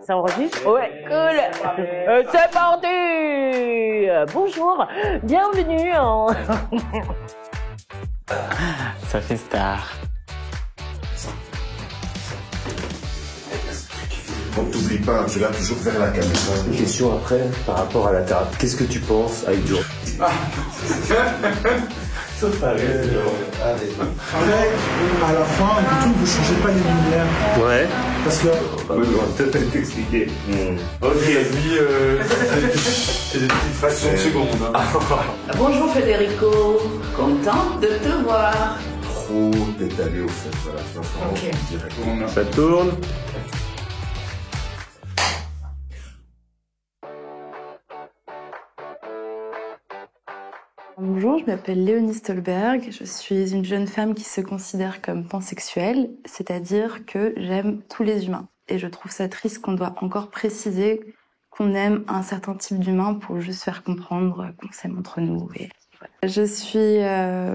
Ça enregistre? Ouais, cool. C'est parti. Bonjour, bienvenue en... Ça fait star. Donc t'oublies pas, tu regardes toujours vers la caméra. Une question après, par rapport à la thérapie. Qu'est-ce que tu penses avec Joe? Sauf à allez. À la fin, du tout, vous changez pas les lumières. Ouais. Parce que... Oui, on va peut-être t'expliquer. Ok, lui, c'est des petites fractions de seconde. Bonjour Federico, contente de te voir. Trop détalé au fait, voilà. Ok. Direct. Ça tourne. Bonjour, je m'appelle Léonie Stolberg. Je suis une jeune femme qui se considère comme pansexuelle, c'est-à-dire que j'aime tous les humains. Et je trouve ça triste qu'on doit encore préciser qu'on aime un certain type d'humain pour juste faire comprendre qu'on s'aime entre nous. Et voilà. Je suis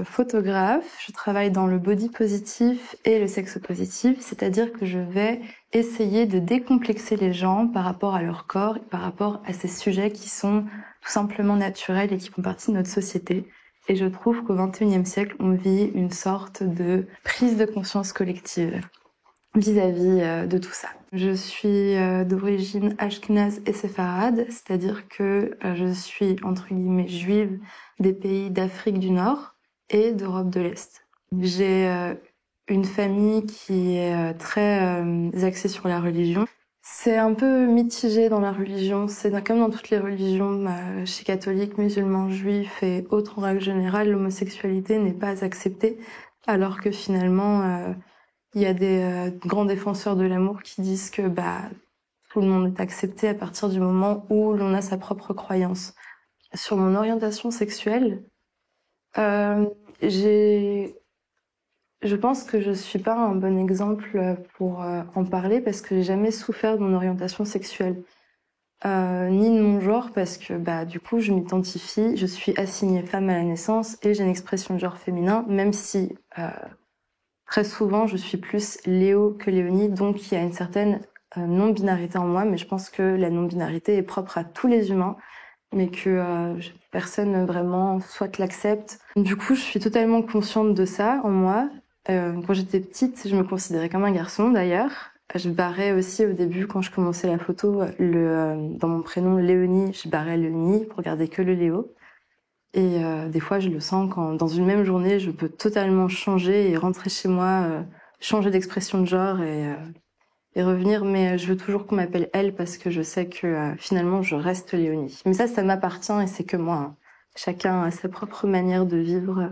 photographe, je travaille dans le body positif et le sexe positif, c'est-à-dire que je vais essayer de décomplexer les gens par rapport à leur corps, par rapport à ces sujets qui sont tout simplement naturels et qui font partie de notre société. Et je trouve qu'au XXIe siècle, on vit une sorte de prise de conscience collective vis-à-vis de tout ça. Je suis d'origine ashkénaze et séfarade, c'est-à-dire que je suis, entre guillemets, juive des pays d'Afrique du Nord et d'Europe de l'Est. J'ai une famille qui est très axée sur la religion. C'est un peu mitigé dans la religion, c'est comme dans toutes les religions, chez catholiques, musulmans, juifs et autres en règle générale, l'homosexualité n'est pas acceptée, alors que finalement, il y a des grands défenseurs de l'amour qui disent que tout le monde est accepté à partir du moment où l'on a sa propre croyance. Sur mon orientation sexuelle, je pense que je suis pas un bon exemple pour en parler parce que j'ai jamais souffert de mon orientation sexuelle, ni de mon genre parce que du coup je m'identifie, je suis assignée femme à la naissance et j'ai une expression de genre féminin, même si très souvent je suis plus Léo que Léonie, donc il y a une certaine non-binarité en moi, mais je pense que la non-binarité est propre à tous les humains, mais que personne vraiment soit l'accepte. Du coup je suis totalement consciente de ça en moi. Quand j'étais petite, je me considérais comme un garçon d'ailleurs. Je barrais aussi au début, quand je commençais la photo, dans mon prénom Léonie, je barrais le ni pour garder que le Léo. Et des fois, je le sens quand, dans une même journée, je peux totalement changer et rentrer chez moi, changer d'expression de genre et revenir. Mais je veux toujours qu'on m'appelle elle parce que je sais que finalement, je reste Léonie. Mais ça m'appartient et c'est que moi. Hein. Chacun a sa propre manière de vivre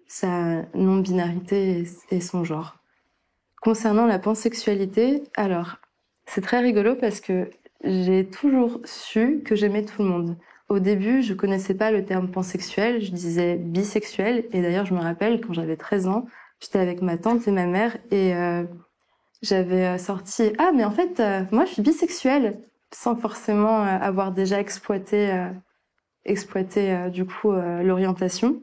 sa non-binarité et son genre. Concernant la pansexualité, alors, c'est très rigolo parce que j'ai toujours su que j'aimais tout le monde. Au début, je connaissais pas le terme pansexuel, je disais bisexuel, et d'ailleurs, je me rappelle, quand j'avais 13 ans, j'étais avec ma tante et ma mère, et j'avais sorti « Ah, mais en fait, moi, je suis bisexuelle », sans forcément avoir déjà exploité du coup l'orientation.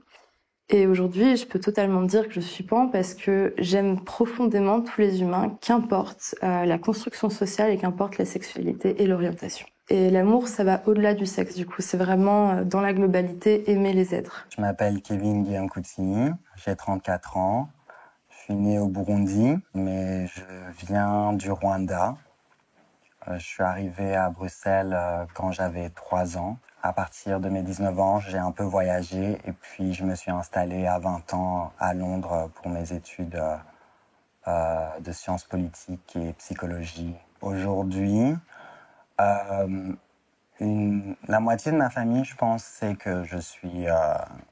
Et aujourd'hui, je peux totalement dire que je suis pan parce que j'aime profondément tous les humains, qu'importe la construction sociale et qu'importe la sexualité et l'orientation. Et l'amour, ça va au-delà du sexe, du coup. C'est vraiment, dans la globalité, aimer les êtres. Je m'appelle Kevin Guillancouti, j'ai 34 ans. Je suis né au Burundi, mais je viens du Rwanda. Je suis arrivé à Bruxelles quand j'avais 3 ans. À partir de mes 19 ans, j'ai un peu voyagé et puis je me suis installé à 20 ans à Londres pour mes études de sciences politiques et psychologie. Aujourd'hui, la moitié de ma famille, je pense, sait que je suis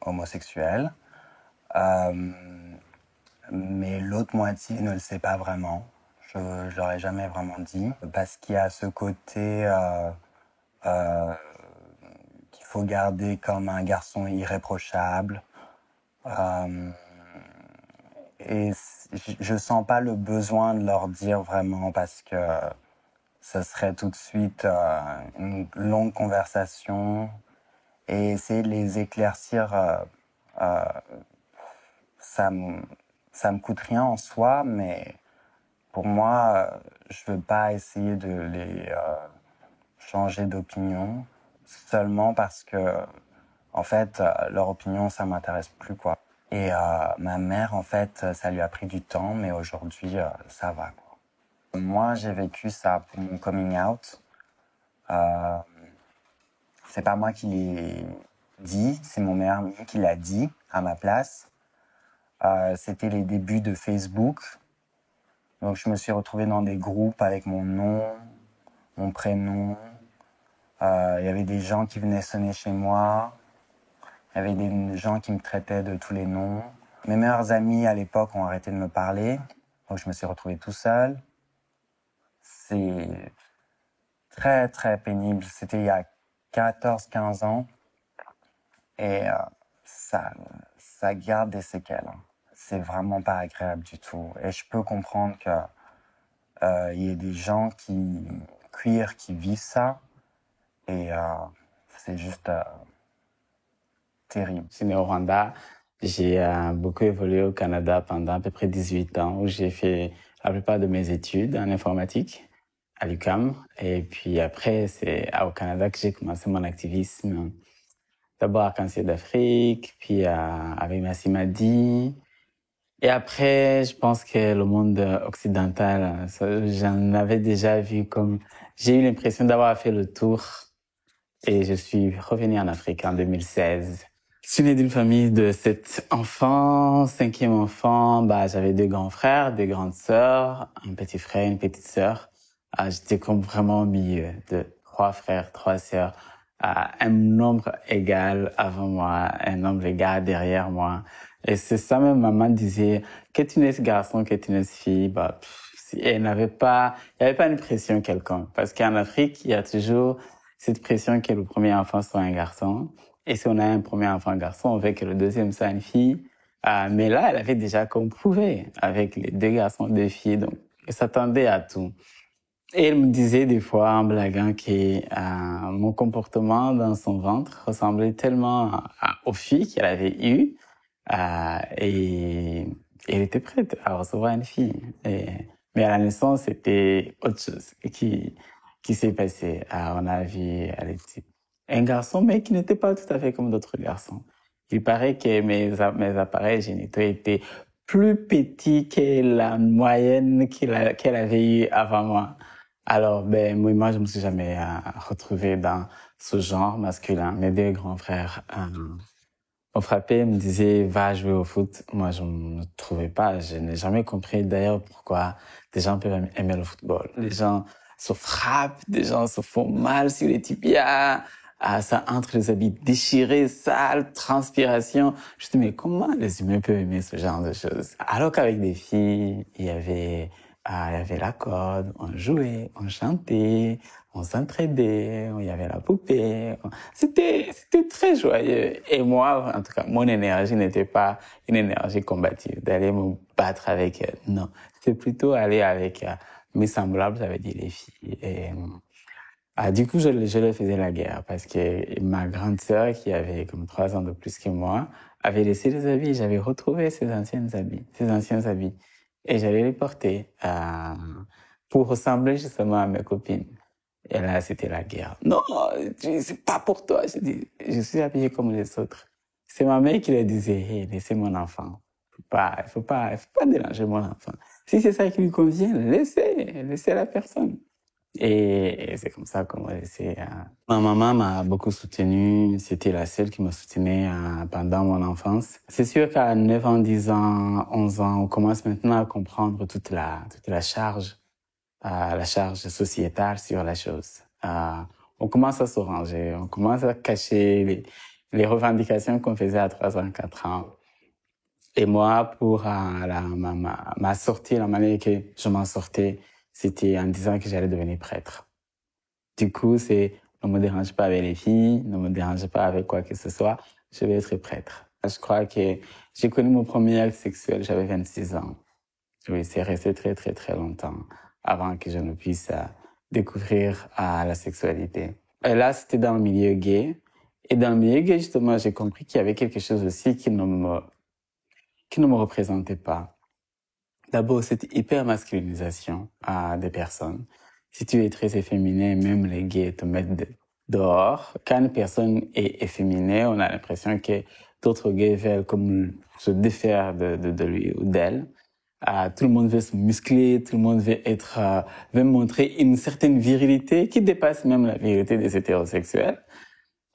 homosexuel. Mais l'autre moitié ne le sait pas vraiment. Je l'aurais jamais vraiment dit. Parce qu'il y a ce côté qu'il faut garder comme un garçon irréprochable. Et je sens pas le besoin de leur dire vraiment parce que ce serait tout de suite une longue conversation. Et essayer de les éclaircir, ça me coûte rien en soi, mais pour moi, je veux pas essayer de les changer d'opinion seulement parce que, en fait, leur opinion, ça m'intéresse plus, quoi. Et ma mère, en fait, ça lui a pris du temps, mais aujourd'hui, ça va, quoi. Moi, j'ai vécu ça pour mon coming out. C'est pas moi qui l'ai dit, c'est mon meilleur ami qui l'a dit à ma place. C'était les débuts de Facebook. Donc, je me suis retrouvé dans des groupes avec mon nom, mon prénom. Il y avait des gens qui venaient sonner chez moi. Il y avait des gens qui me traitaient de tous les noms. Mes meilleurs amis à l'époque ont arrêté de me parler. Donc, je me suis retrouvé tout seul. C'est très, très pénible. C'était il y a 14-15 ans. Et ça garde des séquelles. C'est vraiment pas agréable du tout. Et je peux comprendre que y ait des gens queer qui vivent ça. Et c'est juste terrible. Je suis né au Rwanda. J'ai beaucoup évolué au Canada pendant à peu près 18 ans, où j'ai fait la plupart de mes études en informatique à l'UQAM. Et puis après, c'est au Canada que j'ai commencé mon activisme. D'abord à Cancer d'Afrique, puis avec Massi Madi. Et après, je pense que le monde occidental, j'en avais déjà vu comme... J'ai eu l'impression d'avoir fait le tour. Et je suis revenu en Afrique en 2016. Je suis né d'une famille de 7 enfants, 5e enfant. J'avais 2 grands frères, 2 grandes sœurs, un petit frère, une petite sœur. J'étais comme vraiment au milieu de 3 frères, 3 sœurs. Un nombre égal avant moi, un nombre égal derrière moi. Et c'est ça même, maman disait, que tu naisses garçon, que tu naisses fille, il n'y avait pas une pression quelconque. Parce qu'en Afrique, il y a toujours cette pression que le premier enfant soit un garçon. Et si on a un premier enfant garçon, on veut que le deuxième soit une fille. Mais là, elle avait déjà comprouvé avec les 2 garçons, 2 filles. Donc, elle s'attendait à tout. Et elle me disait des fois en blaguant que mon comportement dans son ventre ressemblait tellement aux filles qu'elle avait eues. Et elle était prête à recevoir une fille. Mais à la naissance, c'était autre chose qui s'est passé. On a vu, elle était un garçon, mais qui n'était pas tout à fait comme d'autres garçons. Il paraît que mes appareils génitaux étaient plus petits que la moyenne qu'elle avait eue avant moi. Alors, moi, je me suis jamais retrouvé dans ce genre masculin. Mes 2 grands frères m'ont frappé, me disaient, va jouer au foot. Moi, je ne trouvais pas. Je n'ai jamais compris d'ailleurs pourquoi des gens peuvent aimer le football. Les gens se frappent, des gens se font mal sur les tibias. Ça entre les habits déchirés, sales, transpiration. Je me dis, mais comment les humains peuvent aimer ce genre de choses? Alors qu'avec des filles, il y avait la corde, on jouait, on chantait, on s'entraidait, il y avait la poupée. C'était très joyeux. Et moi, en tout cas, mon énergie n'était pas une énergie combative, d'aller me battre avec elles. Non, c'était plutôt aller avec mes semblables, ça veut dire les filles. Et du coup, je leur faisais la guerre parce que ma grande sœur, qui avait comme 3 ans de plus que moi, avait laissé les habits. J'avais retrouvé ses anciens habits. Et j'allais les porter pour ressembler justement à mes copines. Et là, c'était la guerre. Non, c'est pas pour toi. Je dis, je suis habillée comme les autres. C'est ma mère qui leur disait, hey, laissez mon enfant. Faut pas déranger mon enfant. Si c'est ça qui lui convient, laissez la personne. Et c'est comme ça qu'on m'a laissé. Ma maman m'a beaucoup soutenu. C'était la seule qui me soutenait pendant mon enfance. C'est sûr qu'à 9 ans, 10 ans, 11 ans, on commence maintenant à comprendre toute la charge sociétale sur la chose. On commence à se ranger, on commence à cacher les revendications qu'on faisait à 3 ans, 4 ans. Et moi, pour ma sortie, la manière que je m'en sortais, c'était en disant que j'allais devenir prêtre. Du coup, ne me dérange pas avec les filles, ne me dérange pas avec quoi que ce soit, je vais être prêtre. Je crois que j'ai connu mon premier acte sexuel, j'avais 26 ans. Oui, c'est resté très, très, très longtemps avant que je ne puisse découvrir la sexualité. Et là, c'était dans le milieu gay. Et dans le milieu gay, justement, j'ai compris qu'il y avait quelque chose aussi qui ne me représentait pas. d'abord cette hyper-masculinisation des personnes. Si tu es très efféminé, même les gays te mettent dehors. Quand une personne est efféminée, on a l'impression que d'autres gays veulent comme se défaire de lui ou d'elle. Tout le monde veut se muscler, tout le monde veut montrer une certaine virilité qui dépasse même la virilité des hétérosexuels.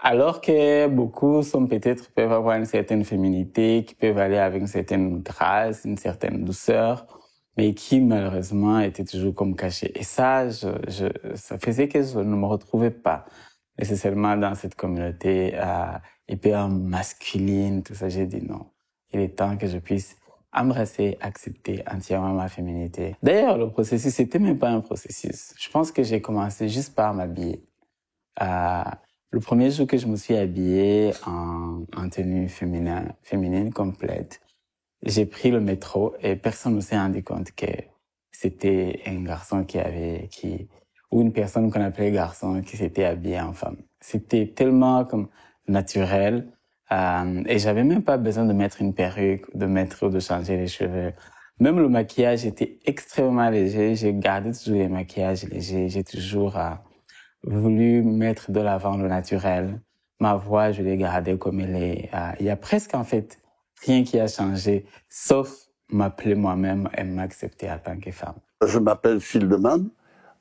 Alors que beaucoup peuvent avoir une certaine féminité, qui peuvent aller avec une certaine grâce, une certaine douceur, mais qui malheureusement étaient toujours comme cachés. Et ça, ça faisait que je ne me retrouvais pas nécessairement dans cette communauté hyper masculine, tout ça. J'ai dit non, il est temps que je puisse embrasser, accepter entièrement ma féminité. D'ailleurs, le processus, c'était même pas un processus. Je pense que j'ai commencé juste par m'habiller. Le premier jour que je me suis habillée en tenue féminine complète, j'ai pris le métro et personne ne s'est rendu compte que c'était un garçon ou une personne qu'on appelait garçon qui s'était habillé en femme. C'était tellement comme naturel et j'avais même pas besoin de mettre une perruque, de changer les cheveux. Même le maquillage était extrêmement léger. J'ai gardé toujours les maquillages légers. J'ai toujours voulu mettre de l'avant le naturel. Ma voix, je l'ai gardée comme elle est. Il y a presque en fait rien qui a changé, sauf m'appeler moi-même et m'accepter en tant que femme. Je m'appelle Schildemann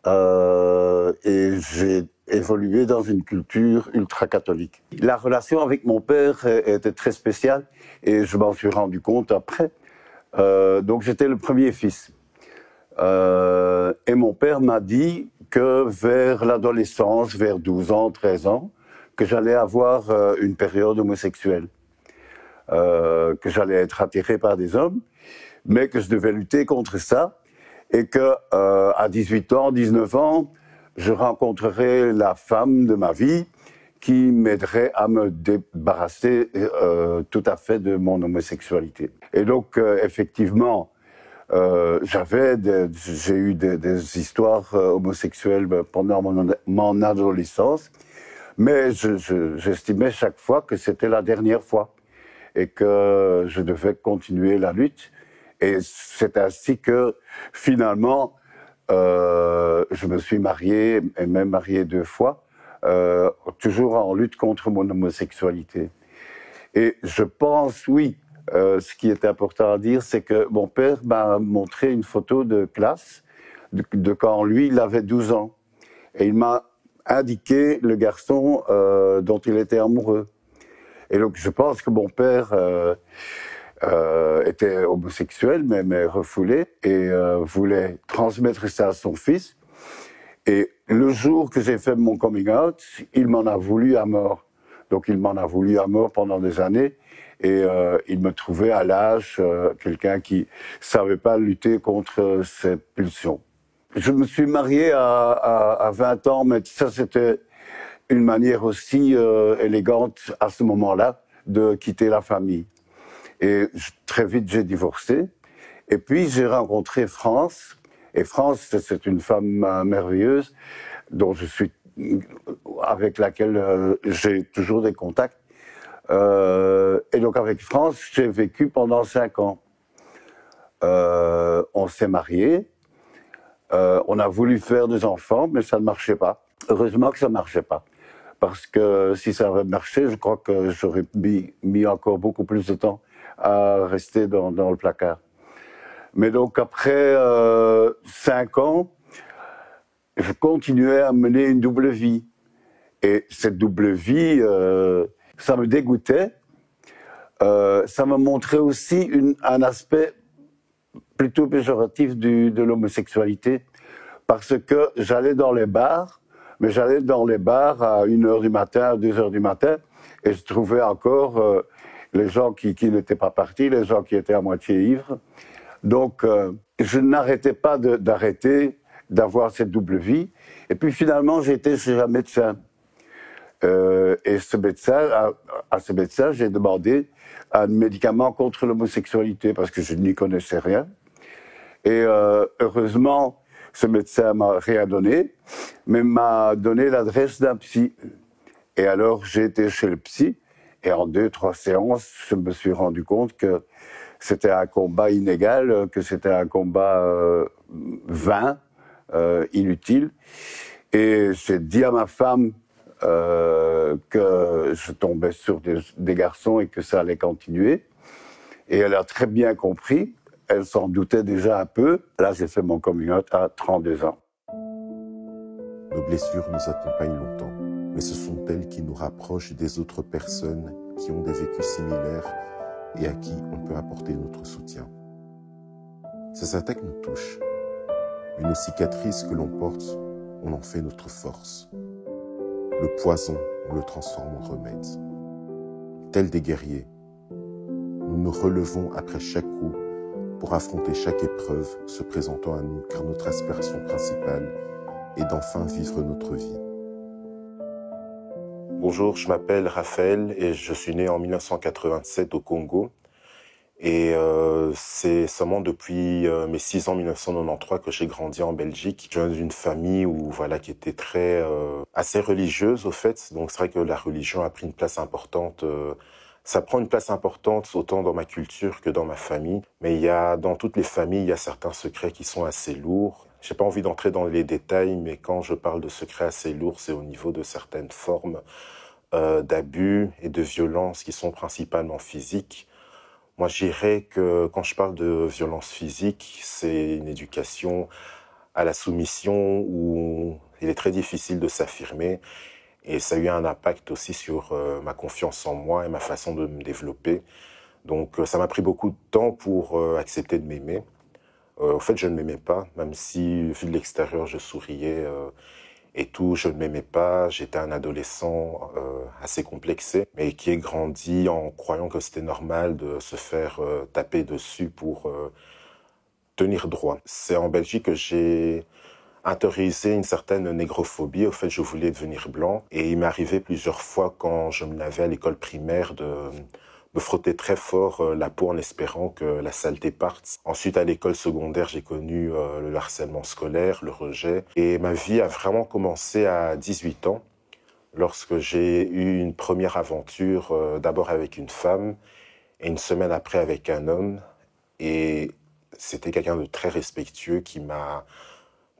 et j'ai évolué dans une culture ultra-catholique. La relation avec mon père était très spéciale et je m'en suis rendu compte après. Donc j'étais le premier fils. Et mon père m'a dit que vers l'adolescence, vers 12 ans, 13 ans, que j'allais avoir une période homosexuelle. Que j'allais être attiré par des hommes, mais que je devais lutter contre ça et que à 18 ans, 19 ans, je rencontrerais la femme de ma vie qui m'aiderait à me débarrasser tout à fait de mon homosexualité. Et donc, effectivement, j'ai eu des histoires homosexuelles pendant mon adolescence, mais j'estimais chaque fois que c'était la dernière fois et que je devais continuer la lutte. Et c'est ainsi que, finalement, je me suis marié, et même marié 2 fois, toujours en lutte contre mon homosexualité. Et je pense, oui, ce qui est important à dire, c'est que mon père m'a montré une photo de classe de quand lui, il avait 12 ans. Et il m'a indiqué le garçon dont il était amoureux. Et donc, je pense que mon père était homosexuel, mais refoulé, et voulait transmettre ça à son fils. Et le jour que j'ai fait mon coming out, il m'en a voulu à mort. Donc, il m'en a voulu à mort pendant des années. Et il me trouvait à l'âge quelqu'un qui savait pas lutter contre ses pulsions. Je me suis marié à 20 ans, mais ça, c'était une manière aussi élégante à ce moment-là de quitter la famille. Et très vite, j'ai divorcé. Et puis, j'ai rencontré France. Et France, c'est une femme merveilleuse avec laquelle j'ai toujours des contacts. Et donc, avec France, j'ai vécu pendant 5 ans. On s'est mariés. On a voulu faire des enfants, mais ça ne marchait pas. Heureusement que ça ne marchait pas. Parce que si ça avait marché, je crois que j'aurais mis encore beaucoup plus de temps à rester dans le placard. Mais donc après 5 ans, je continuais à mener une double vie. Et cette double vie, ça me dégoûtait. Ça me montrait aussi un aspect plutôt péjoratif de l'homosexualité. Parce que j'allais dans les bars, mais j'allais dans les bars à 1h du matin, à 2h du matin, et je trouvais encore les gens qui n'étaient pas partis, les gens qui étaient à moitié ivres. Donc, je n'arrêtais pas d'arrêter d'avoir cette double vie. Et puis finalement, j'ai été chez un médecin. Et à ce médecin, j'ai demandé un médicament contre l'homosexualité parce que je n'y connaissais rien. Et heureusement, ce médecin m'a rien donné, mais m'a donné l'adresse d'un psy. Et alors, j'ai été chez le psy, et en 2-3 séances, je me suis rendu compte que c'était un combat inégal, que c'était un combat vain, inutile. Et j'ai dit à ma femme que je tombais sur des garçons et que ça allait continuer. Et elle a très bien compris. Elle s'en doutait déjà un peu. Là, j'ai fait mon coming out à 32 ans. Nos blessures nous accompagnent longtemps, mais ce sont elles qui nous rapprochent des autres personnes qui ont des vécus similaires et à qui on peut apporter notre soutien. Ces attaques nous touchent, mais nos cicatrices que l'on porte, on en fait notre force. Le poison, on le transforme en remède. Tels des guerriers, nous nous relevons après chaque coup pour affronter chaque épreuve se présentant à nous, car notre aspiration principale est d'enfin vivre notre vie. Bonjour, je m'appelle Raphaël et je suis né en 1987 au Congo. Et c'est seulement depuis mes 6 ans, 1993, que j'ai grandi en Belgique. Je viens d'une famille qui était assez religieuse au fait. Donc c'est vrai que la religion a pris une place importante. Ça prend une place importante autant dans ma culture que dans ma famille. Mais dans toutes les familles, il y a certains secrets qui sont assez lourds. J'ai pas envie d'entrer dans les détails, mais quand je parle de secrets assez lourds, c'est au niveau de certaines formes d'abus et de violences qui sont principalement physiques. Moi, je dirais que quand je parle de violence physique, c'est une éducation à la soumission où il est très difficile de s'affirmer. Et ça a eu un impact aussi sur ma confiance en moi et ma façon de me développer. Donc, ça m'a pris beaucoup de temps pour accepter de m'aimer. En fait, je ne m'aimais pas, même si, vu de l'extérieur, je souriais et tout, je ne m'aimais pas. J'étais un adolescent assez complexé, mais qui est grandi en croyant que c'était normal de se faire taper dessus pour tenir droit. C'est en Belgique que j'ai intériorisé une certaine négrophobie. Au fait, je voulais devenir blanc. Et il m'est arrivé plusieurs fois, quand je me lavais à l'école primaire, de me frotter très fort la peau en espérant que la saleté parte. Ensuite, à l'école secondaire, j'ai connu le harcèlement scolaire, le rejet. Et ma vie a vraiment commencé à 18 ans, lorsque j'ai eu une première aventure, d'abord avec une femme, et une semaine après avec un homme. Et c'était quelqu'un de très respectueux qui m'a,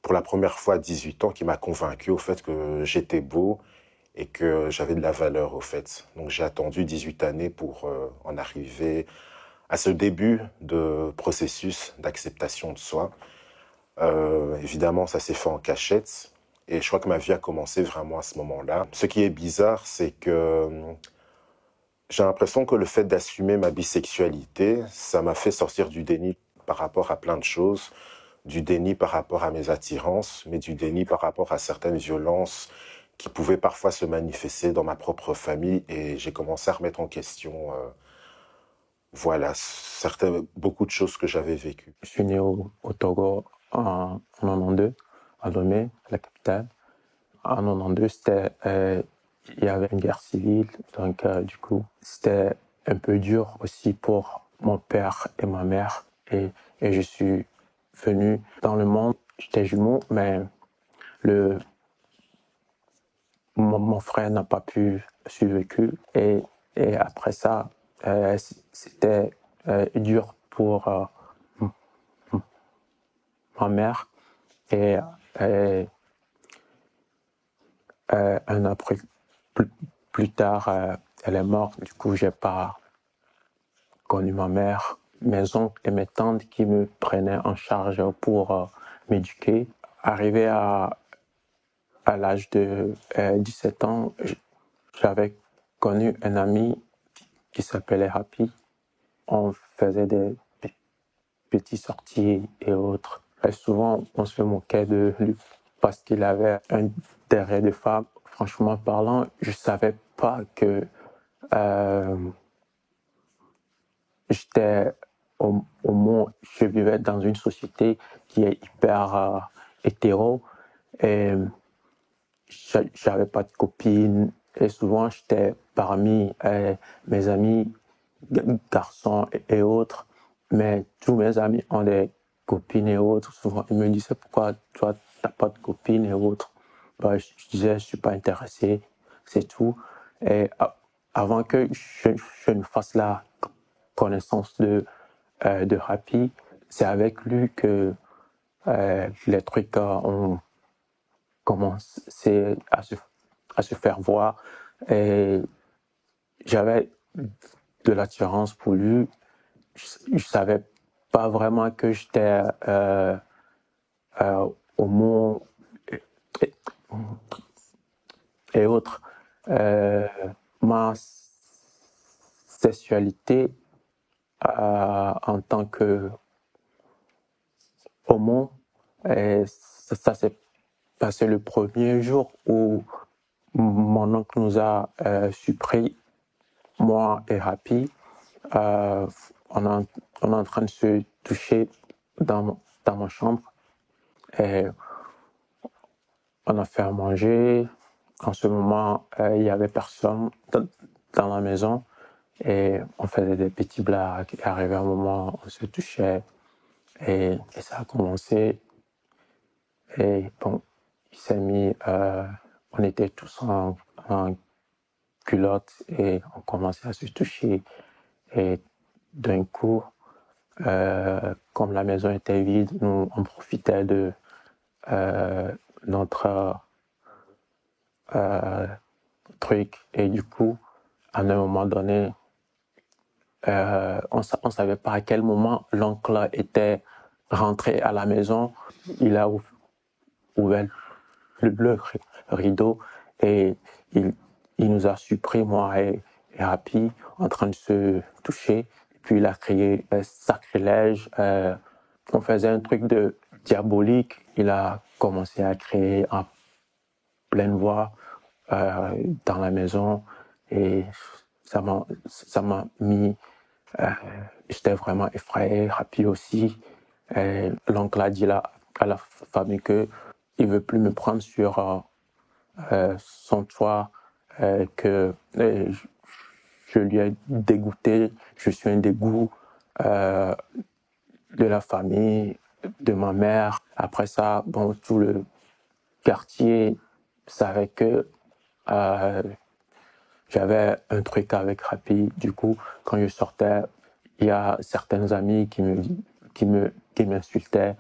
pour la première fois à 18 ans, qui m'a convaincu au fait que j'étais beau et que j'avais de la valeur au fait. Donc j'ai attendu 18 années pour en arriver à ce début de processus d'acceptation de soi. Évidemment, ça s'est fait en cachette et je crois que ma vie a commencé vraiment à ce moment-là. Ce qui est bizarre, c'est que j'ai l'impression que le fait d'assumer ma bisexualité, ça m'a fait sortir du déni par rapport à plein de choses, du déni par rapport à mes attirances, mais du déni par rapport à certaines violences qui pouvaient parfois se manifester dans ma propre famille, et j'ai commencé à remettre en question beaucoup de choses que j'avais vécues. Je suis né au Togo en 92, à Lomé, la capitale. En 92, il y avait une guerre civile, donc du coup, c'était un peu dur aussi pour mon père et ma mère. Et je suis venu dans le monde, j'étais jumeau, mais mon frère n'a pas pu survécu. Et après ça, c'était dur pour ma mère. Et un an plus tard, elle est morte. Du coup, j'ai pas connu ma mère. Mes oncles et mes tantes qui me prenaient en charge pour m'éduquer. Arrivé à l'âge de 17 ans, j'avais connu un ami qui s'appelait Happy. On faisait des petites sorties et autres. Et souvent, on se moquait de lui parce qu'il avait un derrière de femme. Franchement parlant, je ne savais pas que j'étais homo. Je vivais dans une société qui est hyper hétéro et j'avais pas de copine. Et souvent, j'étais parmi mes amis garçons et autres. Mais tous mes amis ont des copines et autres. Souvent, ils me disaient pourquoi toi, t'as pas de copine et autres. Bah, je disais, je suis pas intéressé, c'est tout. Et avant que je ne fasse la connaissance de de Happy, c'est avec lui que les trucs ont commencé à se faire voir. Et j'avais de l'attirance pour lui. Je savais pas vraiment que j'étais homo et autres. Ma sexualité en tant que homo, ça s'est passé le premier jour où mon oncle nous a surpris, moi et Happy. On est en train de se toucher dans ma chambre. Et on a fait à manger. En ce moment, il n'y avait personne dans la maison. Et on faisait des petits blagues. Et arrivé un moment, on se touchait. Et ça a commencé. Et bon, il s'est mis... on était tous en culotte et on commençait à se toucher. Et d'un coup, comme la maison était vide, nous, on profitait de notre truc. Et du coup, à un moment donné, on ne savait pas à quel moment l'oncle était rentré à la maison. Il a ouvert le rideau et il nous a surpris, moi et Happy, en train de se toucher. Et puis il a crié sacrilège. On faisait un truc de diabolique. Il a commencé à crier en pleine voix dans la maison et ça m'a mis... j'étais vraiment effrayé, Happy aussi. L'oncle a dit à la famille qu'il ne veut plus me prendre sur son toit, que je lui ai dégoûté, je suis un dégoût de la famille, de ma mère. Après ça, bon, tout le quartier savait que j'avais un truc avec Happy. Du coup, quand je sortais, il y a certains amis qui m'insultaient,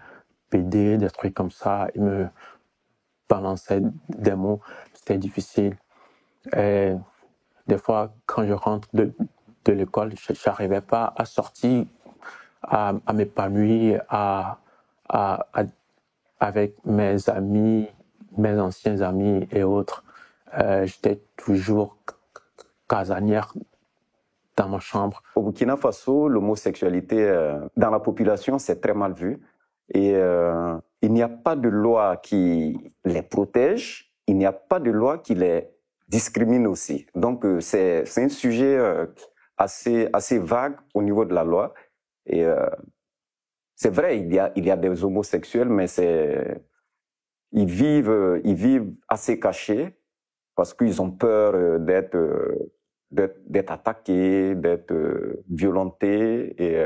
PD, des trucs comme ça. Ils me balançaient des mots. C'était difficile. Et des fois, quand je rentre de l'école, je n'arrivais pas à sortir, à m'épanouir, avec mes amis, mes anciens amis et autres. J'étais toujours casanière dans ma chambre. Au Burkina Faso, l'homosexualité dans la population, c'est très mal vu. Et il n'y a pas de loi qui les protège, il n'y a pas de loi qui les discrimine aussi. Donc c'est un sujet assez vague au niveau de la loi. Et c'est vrai, il y a des homosexuels, mais ils vivent assez cachés parce qu'ils ont peur d'être attaqués, d'être violentés. Et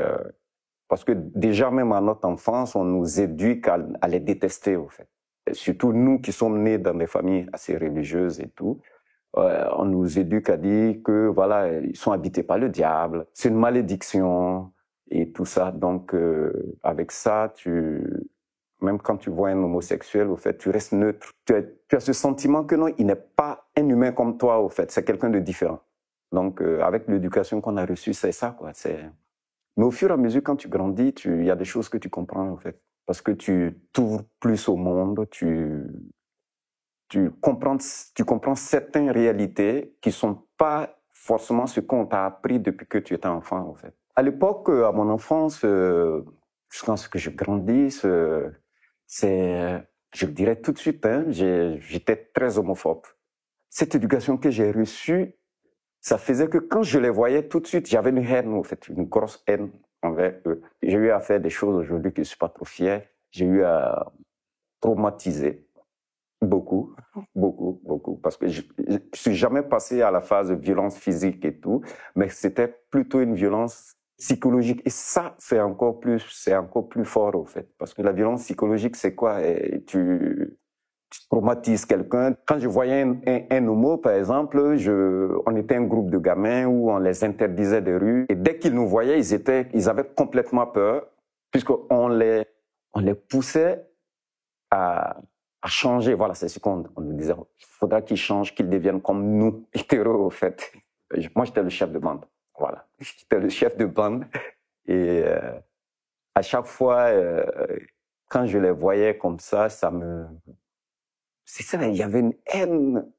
parce que déjà, même à notre enfance, on nous éduque à les détester, au fait. Et surtout nous qui sommes nés dans des familles assez religieuses et tout. On nous éduque à dire que, voilà, ils sont habités par le diable, c'est une malédiction et tout ça. Donc, avec ça, même quand tu vois un homosexuel, au fait, tu restes neutre. Tu as ce sentiment que non, il n'est pas un humain comme toi, au fait. C'est quelqu'un de différent. Donc, avec l'éducation qu'on a reçue, c'est ça, quoi. Mais au fur et à mesure, quand tu grandis, il y a des choses que tu comprends, en fait. Parce que tu t'ouvres plus au monde, tu comprends certaines réalités qui sont pas forcément ce qu'on t'a appris depuis que tu étais enfant, en fait. À l'époque, à mon enfance, jusqu'à ce que je grandisse, je le dirais tout de suite, hein, j'étais très homophobe. Cette éducation que j'ai reçue, ça faisait que quand je les voyais tout de suite, j'avais une haine, en fait, une grosse haine envers eux. J'ai eu à faire des choses aujourd'hui que je suis pas trop fier. J'ai eu à traumatiser beaucoup, parce que je suis jamais passé à la phase de violence physique et tout, mais c'était plutôt une violence psychologique. Et ça, c'est encore plus fort, au fait, parce que la violence psychologique, c'est quoi? traumatise quelqu'un. Quand je voyais un homo, par exemple, on était un groupe de gamins où on les interdisait des rues. Et dès qu'ils nous voyaient, ils avaient complètement peur, puisqu'on les poussait à changer. Voilà, c'est ce qu'on nous disait. Il faudra qu'ils changent, qu'ils deviennent comme nous, hétéros, au fait. Moi, j'étais le chef de bande. Voilà. J'étais le chef de bande. Et à chaque fois, quand je les voyais comme ça, c'est ça, il y avait une haine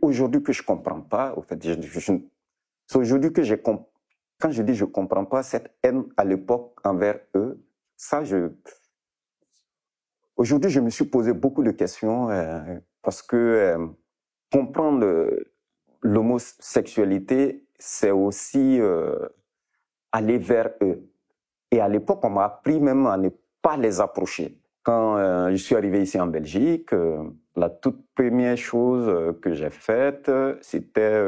aujourd'hui que je comprends pas. Au fait, c'est aujourd'hui que quand je dis je comprends pas cette haine à l'époque envers eux, ça, aujourd'hui, je me suis posé beaucoup de questions parce que comprendre l'homosexualité, c'est aussi aller vers eux. Et à l'époque, on m'a appris même à ne pas les approcher. Quand je suis arrivé ici en Belgique, la toute première chose que j'ai faite, c'était...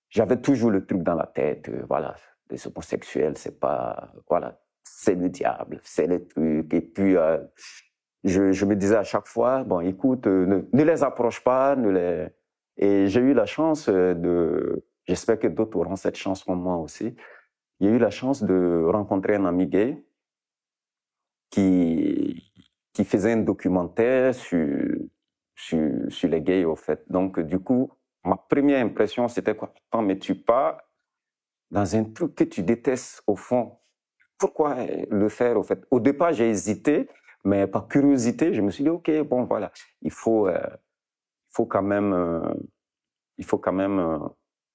j'avais toujours le truc dans la tête, voilà, les homosexuels, c'est pas... Voilà, c'est le diable, c'est le truc. Et puis, je me disais à chaque fois, bon, écoute, ne les approche pas, Et j'ai eu la chance j'espère que d'autres auront cette chance comme moi aussi, j'ai eu la chance de rencontrer un ami gay qui faisait un documentaire sur les gays, au fait. Donc, du coup, ma première impression, c'était quoi? Attends, mais tu pars dans un truc que tu détestes, au fond. Pourquoi le faire, au fait? Au départ, j'ai hésité, mais par curiosité, je me suis dit, OK, bon, voilà, il faut quand même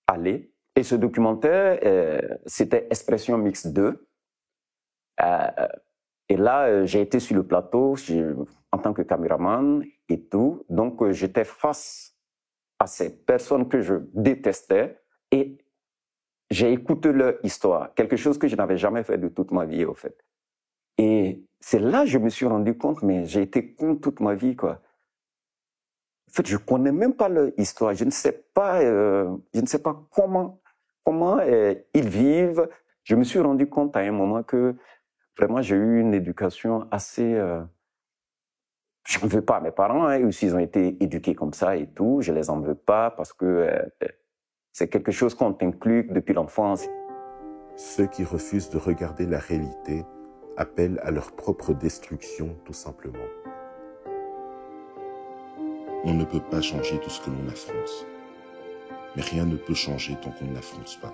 aller. Et ce documentaire, c'était Expression Mixte 2. Et là, j'ai été sur le plateau en tant que caméraman et tout. Donc, j'étais face à ces personnes que je détestais et j'ai écouté leur histoire, quelque chose que je n'avais jamais fait de toute ma vie, au fait. Et c'est là que je me suis rendu compte, mais j'ai été con toute ma vie, quoi. En fait, je connais même pas leur histoire. Je ne sais pas comment ils vivent. Je me suis rendu compte à un moment que vraiment j'ai eu une éducation assez. Je ne veux pas à mes parents, hein, aussi ils ont été éduqués comme ça et tout. Je les en veux pas parce que c'est quelque chose qu'on t'inculque depuis l'enfance. Ceux qui refusent de regarder la réalité appellent à leur propre destruction, tout simplement. On ne peut pas changer tout ce que l'on affronte. Mais rien ne peut changer tant qu'on ne l'affronte pas.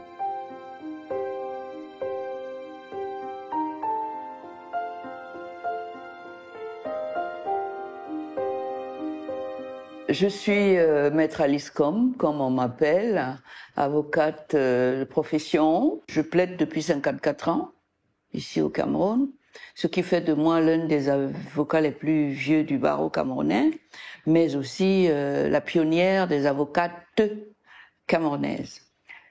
Je suis maître Alice comme on m'appelle, avocate de profession. Je plaide depuis 54 ans, ici au Cameroun, ce qui fait de moi l'un des avocats les plus vieux du barreau camerounais, mais aussi la pionnière des avocates camerounaises.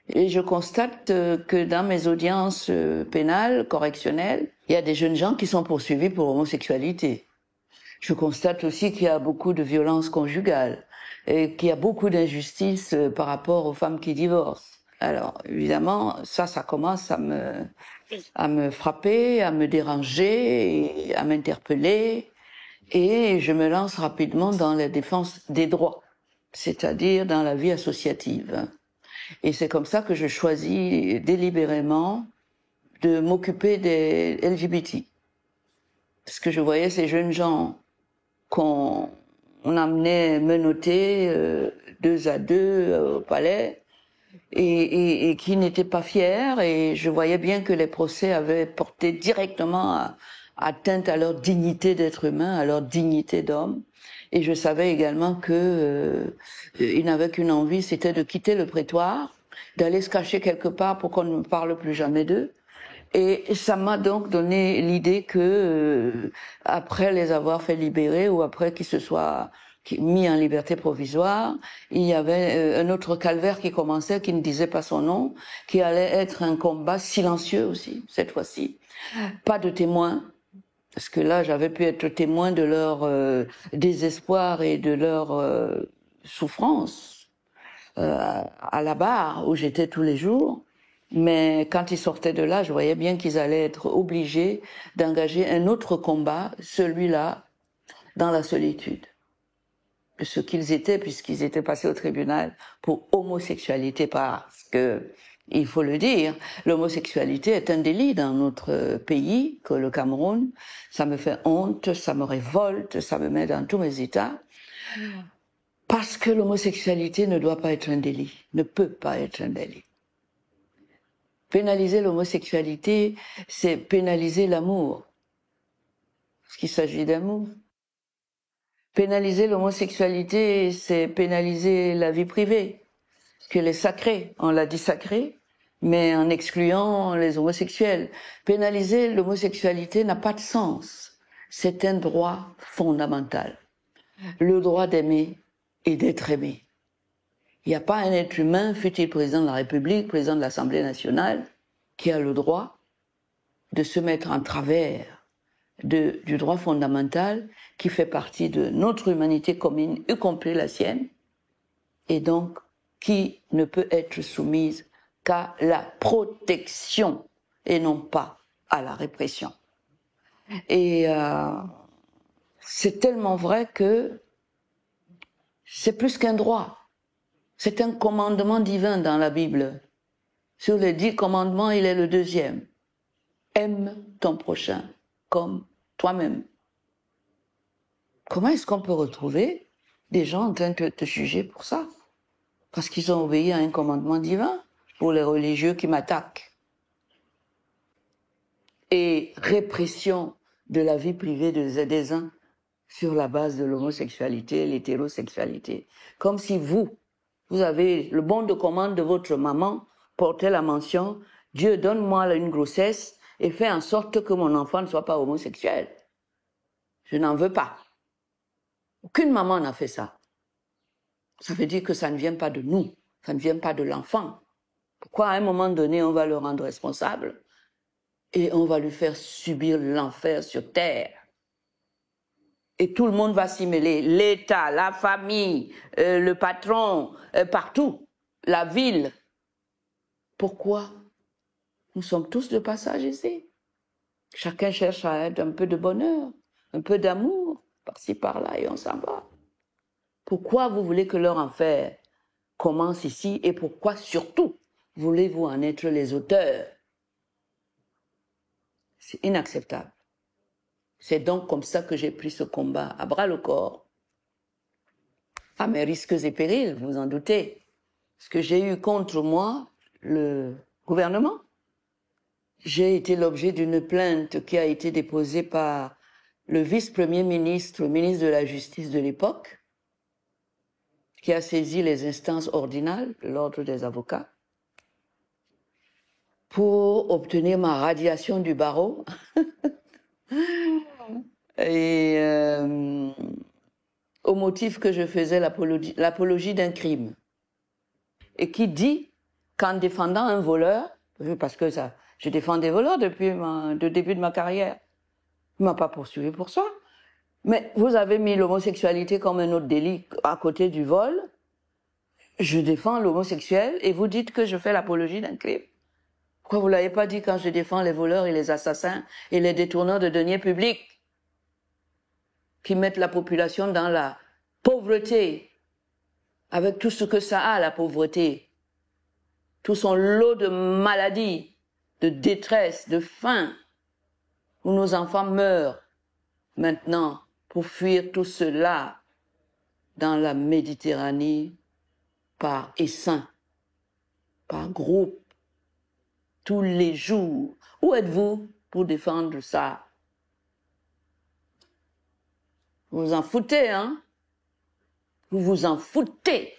Et je constate que dans mes audiences pénales, correctionnelles, il y a des jeunes gens qui sont poursuivis pour homosexualité. Je constate aussi qu'il y a beaucoup de violences conjugales et qu'il y a beaucoup d'injustices par rapport aux femmes qui divorcent. Alors, évidemment, ça commence à me frapper, à me déranger, à m'interpeller, et je me lance rapidement dans la défense des droits, c'est-à-dire dans la vie associative. Et c'est comme ça que je choisis délibérément de m'occuper des LGBT. Parce que je voyais ces jeunes gens qu'on amenait menottés 2 à 2 au palais et qui n'étaient pas fiers, et je voyais bien que les procès avaient porté directement atteinte à leur dignité d'être humain, à leur dignité d'homme, et je savais également que ils n'avaient qu'une envie, c'était de quitter le prétoire, d'aller se cacher quelque part pour qu'on ne parle plus jamais d'eux. Et ça m'a donc donné l'idée que, après les avoir fait libérer ou après qu'ils se soient mis en liberté provisoire, il y avait un autre calvaire qui commençait, qui ne disait pas son nom, qui allait être un combat silencieux aussi, cette fois-ci. Pas de témoins, parce que là, j'avais pu être témoin de leur désespoir et de leur souffrance à la barre où j'étais tous les jours. Mais quand ils sortaient de là, je voyais bien qu'ils allaient être obligés d'engager un autre combat, celui-là dans la solitude de ce qu'ils étaient, puisqu'ils étaient passés au tribunal pour homosexualité, parce que, il faut le dire, l'homosexualité est un délit dans notre pays, que le Cameroun. Ça me fait honte, ça me révolte, ça me met dans tous mes états. Parce que l'homosexualité ne doit pas être un délit, ne peut pas être un délit. Pénaliser l'homosexualité, c'est pénaliser l'amour. Parce qu'il s'agit d'amour. Pénaliser l'homosexualité, c'est pénaliser la vie privée, qu'elle est sacrée. On l'a dit sacrée, mais en excluant les homosexuels. Pénaliser l'homosexualité n'a pas de sens. C'est un droit fondamental. Le droit d'aimer et d'être aimé. Il n'y a pas un être humain, fût-il président de la République, président de l'Assemblée nationale, qui a le droit de se mettre en travers du droit fondamental qui fait partie de notre humanité commune, y compris la sienne, et donc qui ne peut être soumise qu'à la protection et non pas à la répression. Et c'est tellement vrai que c'est plus qu'un droit, c'est un commandement divin dans la Bible. Sur les 10 commandements, il est le 2e. Aime ton prochain comme toi-même. Comment est-ce qu'on peut retrouver des gens en train de te juger pour ça? Parce qu'ils ont obéi à un commandement divin pour les religieux qui m'attaquent. Et répression de la vie privée des uns sur la base de l'homosexualité, l'hétérosexualité. Comme si vous avez le bon de commande de votre maman, portait la mention « Dieu, donne-moi une grossesse et fais en sorte que mon enfant ne soit pas homosexuel. Je n'en veux pas. » Aucune maman n'a fait ça. Ça veut dire que ça ne vient pas de nous, ça ne vient pas de l'enfant. Pourquoi à un moment donné, on va le rendre responsable et on va lui faire subir l'enfer sur terre? Et tout le monde va s'y mêler. L'État, la famille, le patron, partout, la ville. Pourquoi? Nous sommes tous de passage ici. Chacun cherche à être un peu de bonheur, un peu d'amour, par-ci, par-là, et on s'en va. Pourquoi vous voulez que leur enfer commence ici et pourquoi surtout voulez-vous en être les auteurs? C'est inacceptable. C'est donc comme ça que j'ai pris ce combat à bras le corps, à mes risques et périls, vous en doutez. Ce que j'ai eu contre moi, le gouvernement. J'ai été l'objet d'une plainte qui a été déposée par le vice-premier ministre, le ministre de la Justice de l'époque, qui a saisi les instances ordinales de l'ordre des avocats pour obtenir ma radiation du barreau et au motif que je faisais l'apologie d'un crime. Et qui dit qu'en défendant un voleur, parce que ça, je défends des voleurs depuis le début de ma carrière, il ne m'a pas poursuivi pour ça. Mais vous avez mis l'homosexualité comme un autre délit à côté du vol. Je défends l'homosexuel et vous dites que je fais l'apologie d'un crime. Pourquoi vous ne l'avez pas dit quand je défends les voleurs et les assassins et les détourneurs de deniers publics qui mettent la population dans la pauvreté, avec tout ce que ça a, la pauvreté, tout son lot de maladies, de détresse, de faim, où nos enfants meurent maintenant pour fuir tout cela dans la Méditerranée par essaim, par groupe, tous les jours. Où êtes-vous pour défendre ça? Vous vous en foutez, hein? Vous vous en foutez.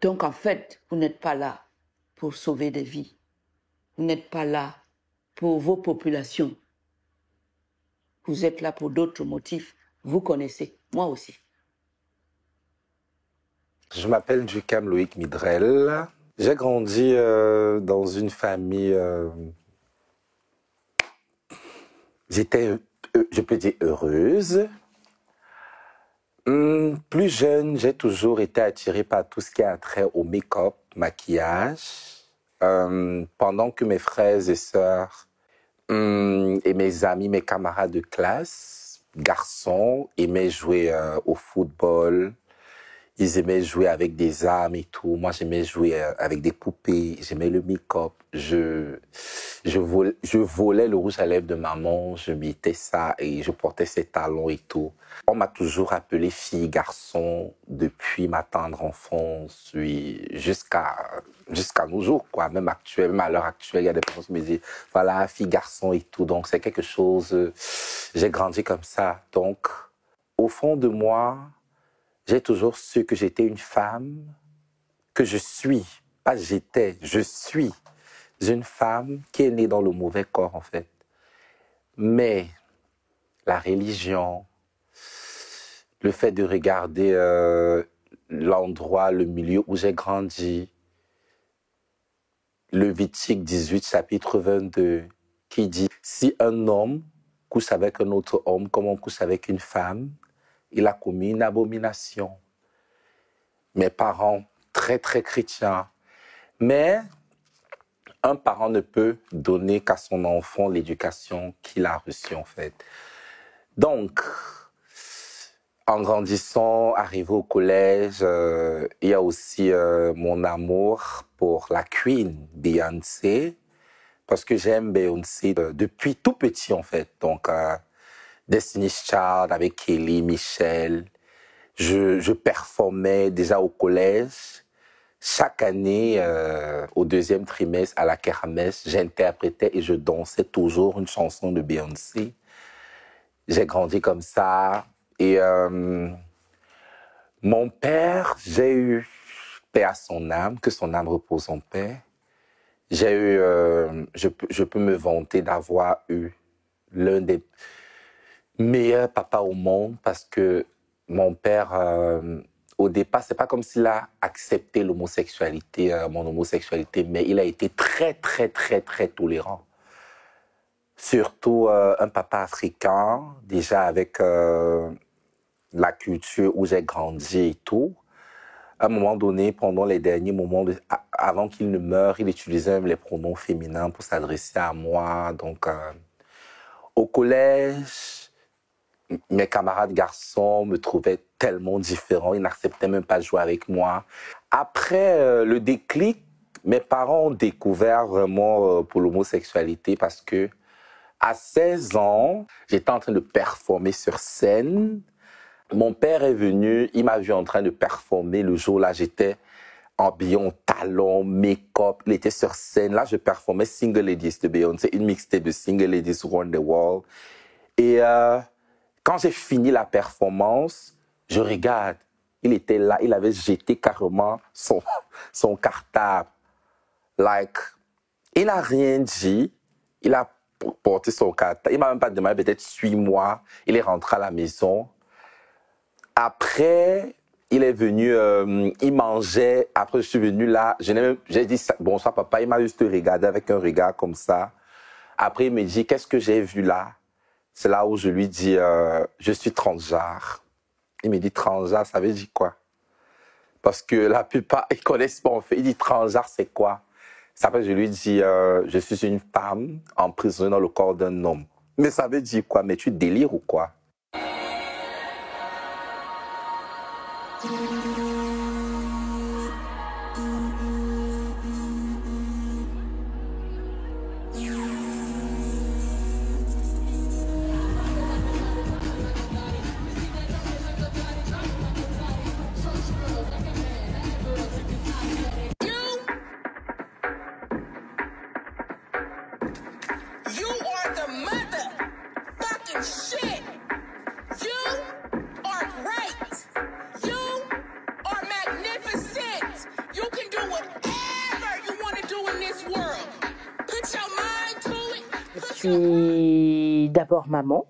Donc en fait, vous n'êtes pas là pour sauver des vies. Vous n'êtes pas là pour vos populations. Vous êtes là pour d'autres motifs. Vous connaissez, moi aussi. Je m'appelle Ducam Loïc Midrel. J'ai grandi dans une famille, j'étais, je peux dire, heureuse. Plus jeune, j'ai toujours été attiré par tout ce qui a trait au make-up, maquillage. Pendant que mes frères et sœurs et mes amis, mes camarades de classe garçons aimaient jouer au football. Ils aimaient jouer avec des armes et tout. Moi, j'aimais jouer avec des poupées. J'aimais le make-up. Je volais le rouge à lèvres de maman. Je mettais ça et je portais ses talons et tout. On m'a toujours appelé fille, garçon depuis ma tendre enfance jusqu'à nos jours, quoi. Même à l'heure actuelle, il y a des personnes qui me disent, voilà, fille, garçon et tout. Donc, c'est quelque chose, j'ai grandi comme ça. Donc, au fond de moi, j'ai toujours su que j'étais une femme, que je suis, pas j'étais, je suis une femme qui est née dans le mauvais corps, en fait. Mais la religion, le fait de regarder l'endroit, le milieu où j'ai grandi, Lévitique 18, chapitre 22, qui dit « Si un homme couche avec un autre homme comme on couche avec une femme, il a commis une abomination. » Mes parents, très très chrétiens, mais un parent ne peut donner qu'à son enfant l'éducation qu'il a reçue, en fait. Donc, en grandissant, arrivé au collège, il y a aussi mon amour pour la Queen, Beyoncé, parce que j'aime Beyoncé depuis tout petit, en fait. Donc, Destiny's Child avec Kelly, Michel. Je performais déjà au collège. Chaque année, au deuxième trimestre, à la kermesse, j'interprétais et je dansais toujours une chanson de Beyoncé. J'ai grandi comme ça. Et mon père, j'ai eu, paix à son âme, que son âme repose en paix. J'ai eu, je peux me vanter d'avoir eu l'un des meilleurs papas au monde parce que mon père, au départ, c'est pas comme s'il a accepté l'homosexualité, mon homosexualité, mais il a été très, très, très, très tolérant. Surtout un papa africain, déjà avec la culture où j'ai grandi et tout. À un moment donné, pendant les derniers moments, avant qu'il ne meure, il utilisait même les pronoms féminins pour s'adresser à moi. Donc, au collège, mes camarades garçons me trouvaient tellement différent, ils n'acceptaient même pas de jouer avec moi. Après le déclic, mes parents ont découvert vraiment pour l'homosexualité parce que à 16 ans, j'étais en train de performer sur scène. Mon père est venu, il m'a vu en train de performer. Le jour-là, j'étais habillé en talons, make-up. Il était sur scène. Là, je performais Single Ladies de Beyoncé, une mixtape de Single Ladies Around the World. Et quand j'ai fini la performance, je regarde. Il était là, il avait jeté carrément son cartable. Like, il n'a rien dit. Il a porté son cartable. Il m'a même pas demandé, peut-être suis-moi. Il est rentré à la maison. Après, il est venu, il mangeait. Après, je suis venu là. J'ai dit bonsoir papa. Il m'a juste regardé avec un regard comme ça. Après, il me dit, qu'est-ce que j'ai vu là? C'est là où je lui dis, je suis transgenre. Il me dit, transgenre, ça veut dire quoi? Parce que la plupart, ils connaissent pas en fait. Il dit, transgenre, c'est quoi? Ça fait, je lui dis, je suis une femme emprisonnée dans le corps d'un homme. Mais ça veut dire quoi? Mais tu délires ou quoi? Je suis d'abord maman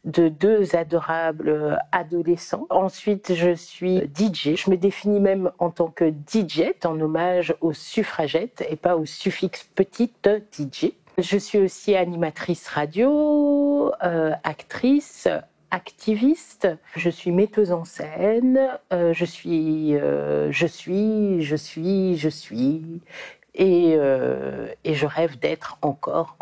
de 2 adorables adolescents. Ensuite, je suis DJ. Je me définis même en tant que DJette, en hommage aux suffragettes et pas au suffixe petite DJ. Je suis aussi animatrice radio, actrice, activiste. Je suis metteuse en scène. Je suis et je rêve d'être encore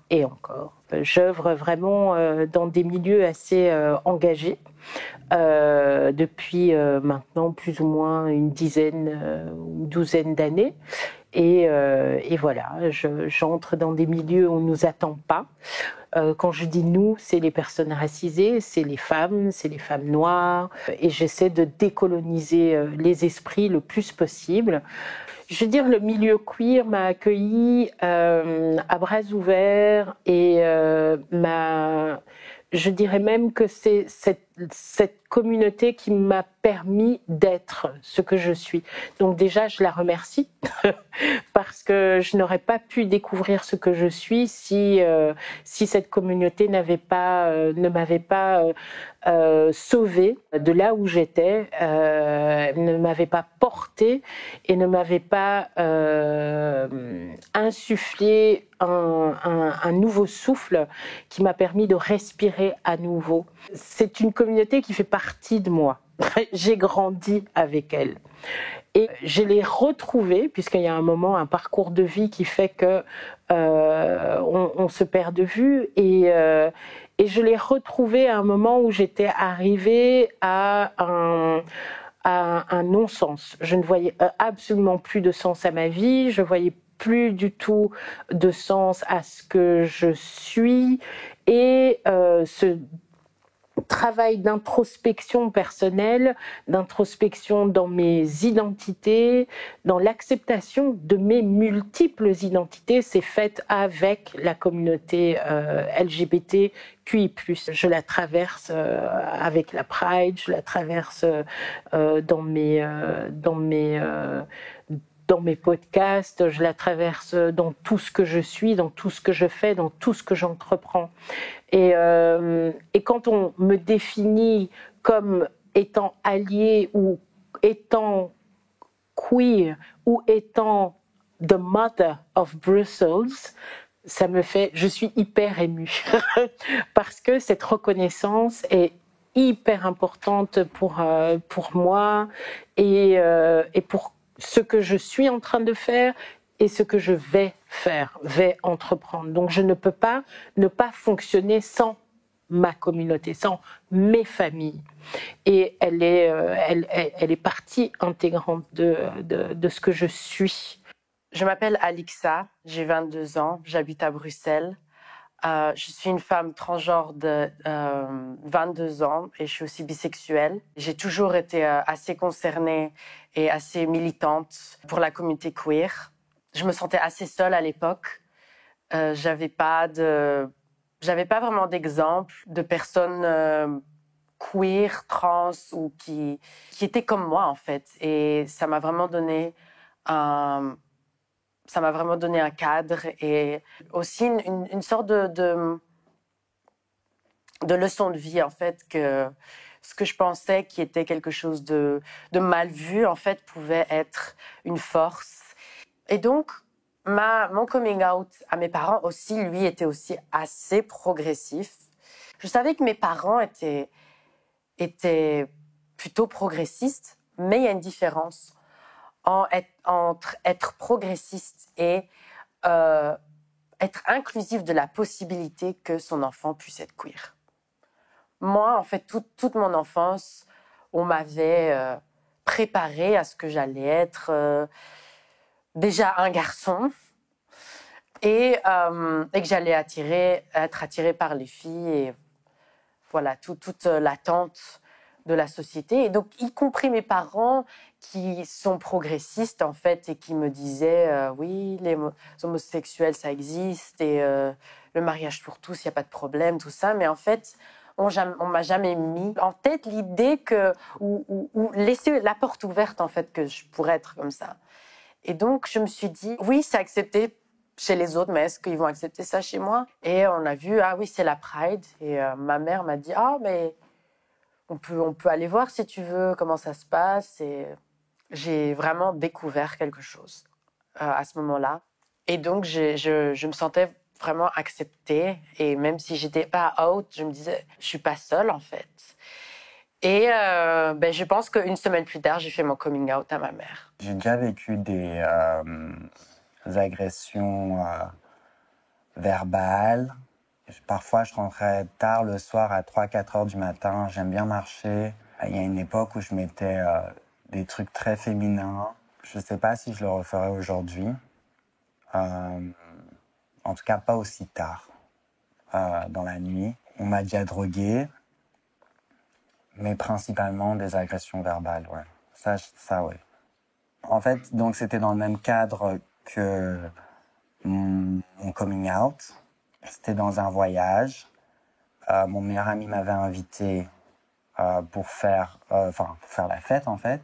et encore. J'œuvre vraiment dans des milieux assez engagés depuis maintenant plus ou moins une douzaine d'années. Et voilà, j'entre dans des milieux où on ne nous attend pas. Quand je dis nous, c'est les personnes racisées, c'est les femmes noires, et j'essaie de décoloniser les esprits le plus possible. Je veux dire, le milieu queer m'a accueilli à bras ouverts et je dirais même que c'est cette communauté qui m'a permis d'être ce que je suis. Donc déjà, je la remercie parce que je n'aurais pas pu découvrir ce que je suis si cette communauté ne m'avait pas sauvée de là où j'étais, ne m'avait pas portée et ne m'avait pas insufflé un nouveau souffle qui m'a permis de respirer à nouveau. C'est une communauté qui fait partie de moi. J'ai grandi avec elle. Et je l'ai retrouvée, puisqu'il y a un moment, un parcours de vie qui fait que on se perd de vue. Et je l'ai retrouvée à un moment où j'étais arrivée à un non-sens. Je ne voyais absolument plus de sens à ma vie. Je voyais plus du tout de sens à ce que je suis. Et ce travail d'introspection personnelle, d'introspection dans mes identités, dans l'acceptation de mes multiples identités, c'est fait avec la communauté LGBTQI+. Je la traverse avec la Pride, je la traverse dans mes podcasts, je la traverse dans tout ce que je suis, dans tout ce que je fais, dans tout ce que j'entreprends. Et quand on me définit comme étant alliée ou étant queer ou étant the mother of Brussels, je suis hyper émue parce que cette reconnaissance est hyper importante pour moi et pour ce que je suis en train de faire et ce que je vais entreprendre. Donc je ne peux pas ne pas fonctionner sans ma communauté, sans mes familles. Et elle est partie intégrante de ce que je suis. Je m'appelle Alixa, j'ai 22 ans, j'habite à Bruxelles. Je suis une femme transgenre de 22 ans et je suis aussi bisexuelle. J'ai toujours été assez concernée et assez militante pour la communauté queer. Je me sentais assez seule à l'époque. J'avais pas vraiment d'exemple de personnes queer, trans ou qui étaient comme moi en fait. Et ça m'a vraiment donné un cadre et aussi une sorte de leçon de vie en fait, que ce que je pensais qui était quelque chose de mal vu en fait pouvait être une force. Et donc mon coming out à mes parents aussi, lui, était aussi assez progressif. Je savais que mes parents étaient plutôt progressistes, mais il y a une différence entre être progressiste et être inclusif de la possibilité que son enfant puisse être queer. Moi, en fait, toute mon enfance, on m'avait préparé à ce que j'allais être déjà un garçon et que j'allais être attirée par les filles et voilà, toute l'attente de la société. Et donc, y compris mes parents qui sont progressistes, en fait, et qui me disaient oui, les homosexuels, ça existe, et le mariage pour tous, il n'y a pas de problème, tout ça. Mais en fait, on m'a jamais mis en tête l'idée ou laisser la porte ouverte, en fait, que je pourrais être comme ça. Et donc, je me suis dit, oui, c'est accepté chez les autres, mais est-ce qu'ils vont accepter ça chez moi? Et on a vu, ah oui, c'est la Pride. Et ma mère m'a dit, ah, mais on peut aller voir si tu veux comment ça se passe. Et j'ai vraiment découvert quelque chose à ce moment-là. Et donc, je me sentais vraiment acceptée. Et même si j'étais pas out, je me disais, je suis pas seule, en fait. Et je pense qu'une semaine plus tard, j'ai fait mon coming out à ma mère. J'ai déjà vécu des agressions verbales. Parfois, je rentrais tard le soir à 3-4 heures du matin. J'aime bien marcher. Il y a une époque où je mettais des trucs très féminins. Je ne sais pas si je le referais aujourd'hui. En tout cas, pas aussi tard dans la nuit. On m'a déjà drogué, mais principalement des agressions verbales, ouais. Ça, ouais. En fait, donc c'était dans le même cadre que mon coming out. C'était dans un voyage. Mon meilleur ami m'avait invité pour faire la fête, en fait.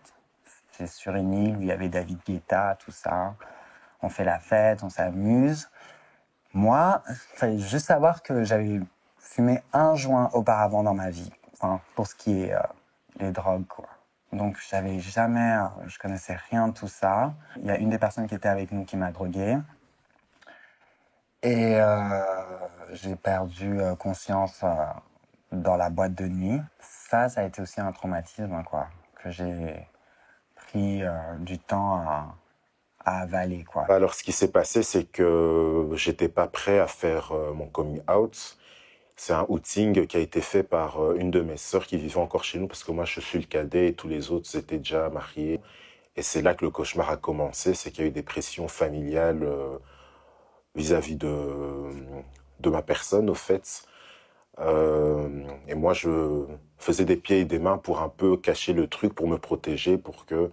C'est sur une île où il y avait David Guetta, tout ça. On fait la fête, on s'amuse. Moi, il fallait juste savoir que j'avais fumé un joint auparavant dans ma vie, pour ce qui est les drogues, quoi. Donc, je connaissais rien de tout ça. Il y a une des personnes qui était avec nous qui m'a drogué. Et j'ai perdu conscience dans la boîte de nuit. Ça a été aussi un traumatisme, quoi, que j'ai pris du temps à avaler, quoi. Alors, ce qui s'est passé, c'est que j'étais pas prêt à faire mon coming out. C'est un outing qui a été fait par une de mes sœurs qui vivait encore chez nous, parce que moi, je suis le cadet et tous les autres s'étaient déjà mariés. Et c'est là que le cauchemar a commencé, c'est qu'il y a eu des pressions familiales vis-à-vis de ma personne, au fait. Et moi, je faisais des pieds et des mains pour un peu cacher le truc, pour me protéger, pour que,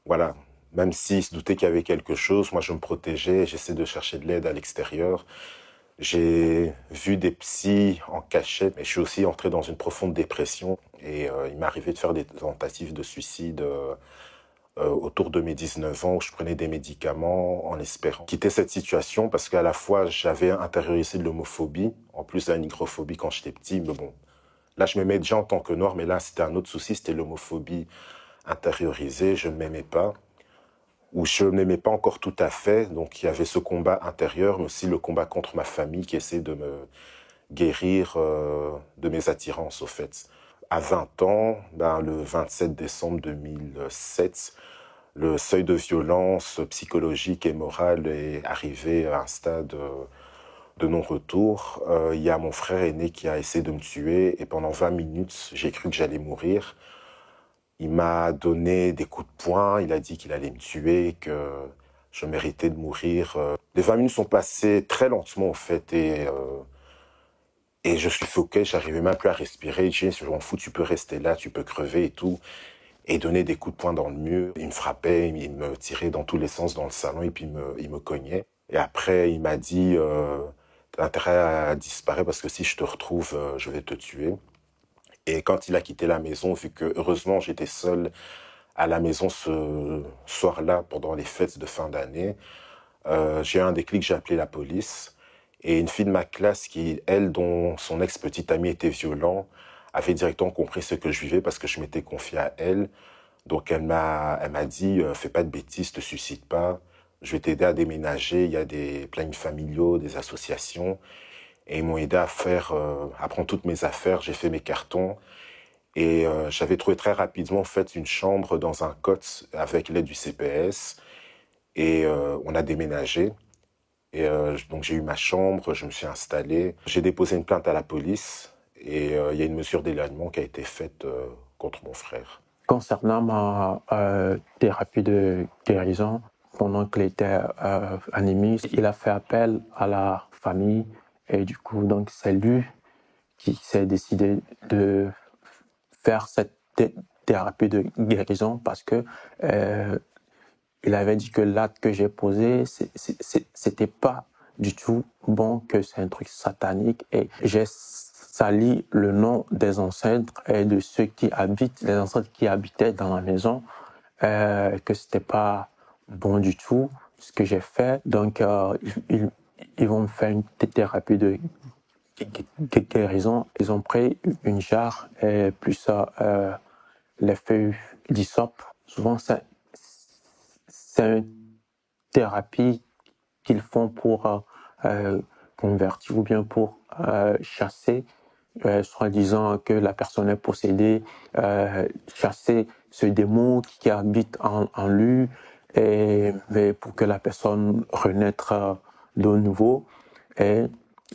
voilà, même s'ils se doutaient qu'il y avait quelque chose, moi, je me protégeais et j'essaie de chercher de l'aide à l'extérieur. J'ai vu des psys en cachette, mais je suis aussi entré dans une profonde dépression. Et il m'est arrivé de faire des tentatives de suicide autour de mes 19 ans, où je prenais des médicaments en espérant quitter cette situation, parce qu'à la fois, j'avais intériorisé de l'homophobie, en plus de la nigrophobie quand j'étais petit. Mais bon, là, je m'aimais déjà en tant que noir, mais là, c'était un autre souci, c'était l'homophobie intériorisée. Je ne m'aimais pas, ou je ne m'aimais pas encore tout à fait. Donc, il y avait ce combat intérieur, mais aussi le combat contre ma famille qui essaie de me guérir de mes attirances, au fait. À 20 ans, le 27 décembre 2007, le seuil de violence psychologique et morale est arrivé à un stade de non-retour. Il y a mon frère aîné qui a essayé de me tuer et pendant 20 minutes, j'ai cru que j'allais mourir. Il m'a donné des coups de poing, il a dit qu'il allait me tuer, que je méritais de mourir. Les 20 minutes sont passées très lentement, en fait, et je suffoquais, j'arrivais même plus à respirer. Je disais, je m'en fous, tu peux rester là, tu peux crever et tout. Et il donnait des coups de poing dans le mur. Il me frappait, il me tirait dans tous les sens dans le salon et puis il me cognait. Et après, il m'a dit, t'as intérêt à disparaître parce que si je te retrouve, je vais te tuer. Et quand il a quitté la maison, vu que heureusement j'étais seul à la maison ce soir-là pendant les fêtes de fin d'année, j'ai eu un déclic, j'ai appelé la police. Et une fille de ma classe qui, elle, dont son ex-petit ami était violent, avait directement compris ce que je vivais parce que je m'étais confié à elle. Donc elle m'a dit, fais pas de bêtises, te suicide pas. Je vais t'aider à déménager. Il y a des plannings familiaux, des associations. Et ils m'ont aidé à prendre toutes mes affaires. J'ai fait mes cartons. Et j'avais trouvé très rapidement, en fait, une chambre dans un COTS avec l'aide du CPS. Et on a déménagé. Et donc j'ai eu ma chambre, je me suis installé. J'ai déposé une plainte à la police et il y a une mesure d'éloignement qui a été faite contre mon frère. Concernant ma thérapie de guérison, pendant qu'il était anémie, il a fait appel à la famille et du coup, donc c'est lui qui s'est décidé de faire cette thérapie de guérison parce que il avait dit que l'acte que j'ai posé, c'était pas du tout bon, que c'est un truc satanique. Et j'ai sali le nom des ancêtres et de ceux qui habitent, les ancêtres qui habitaient dans la maison, que c'était pas bon du tout ce que j'ai fait. Donc, ils vont me faire une thérapie de guérison. Ils ont pris une jarre et plus les feuilles d'hysope. Souvent, c'est une thérapie qu'ils font pour convertir ou bien pour chasser, soi-disant que la personne est possédée, chasser ce démon qui habite en lui mais pour que la personne renaisse de nouveau. Et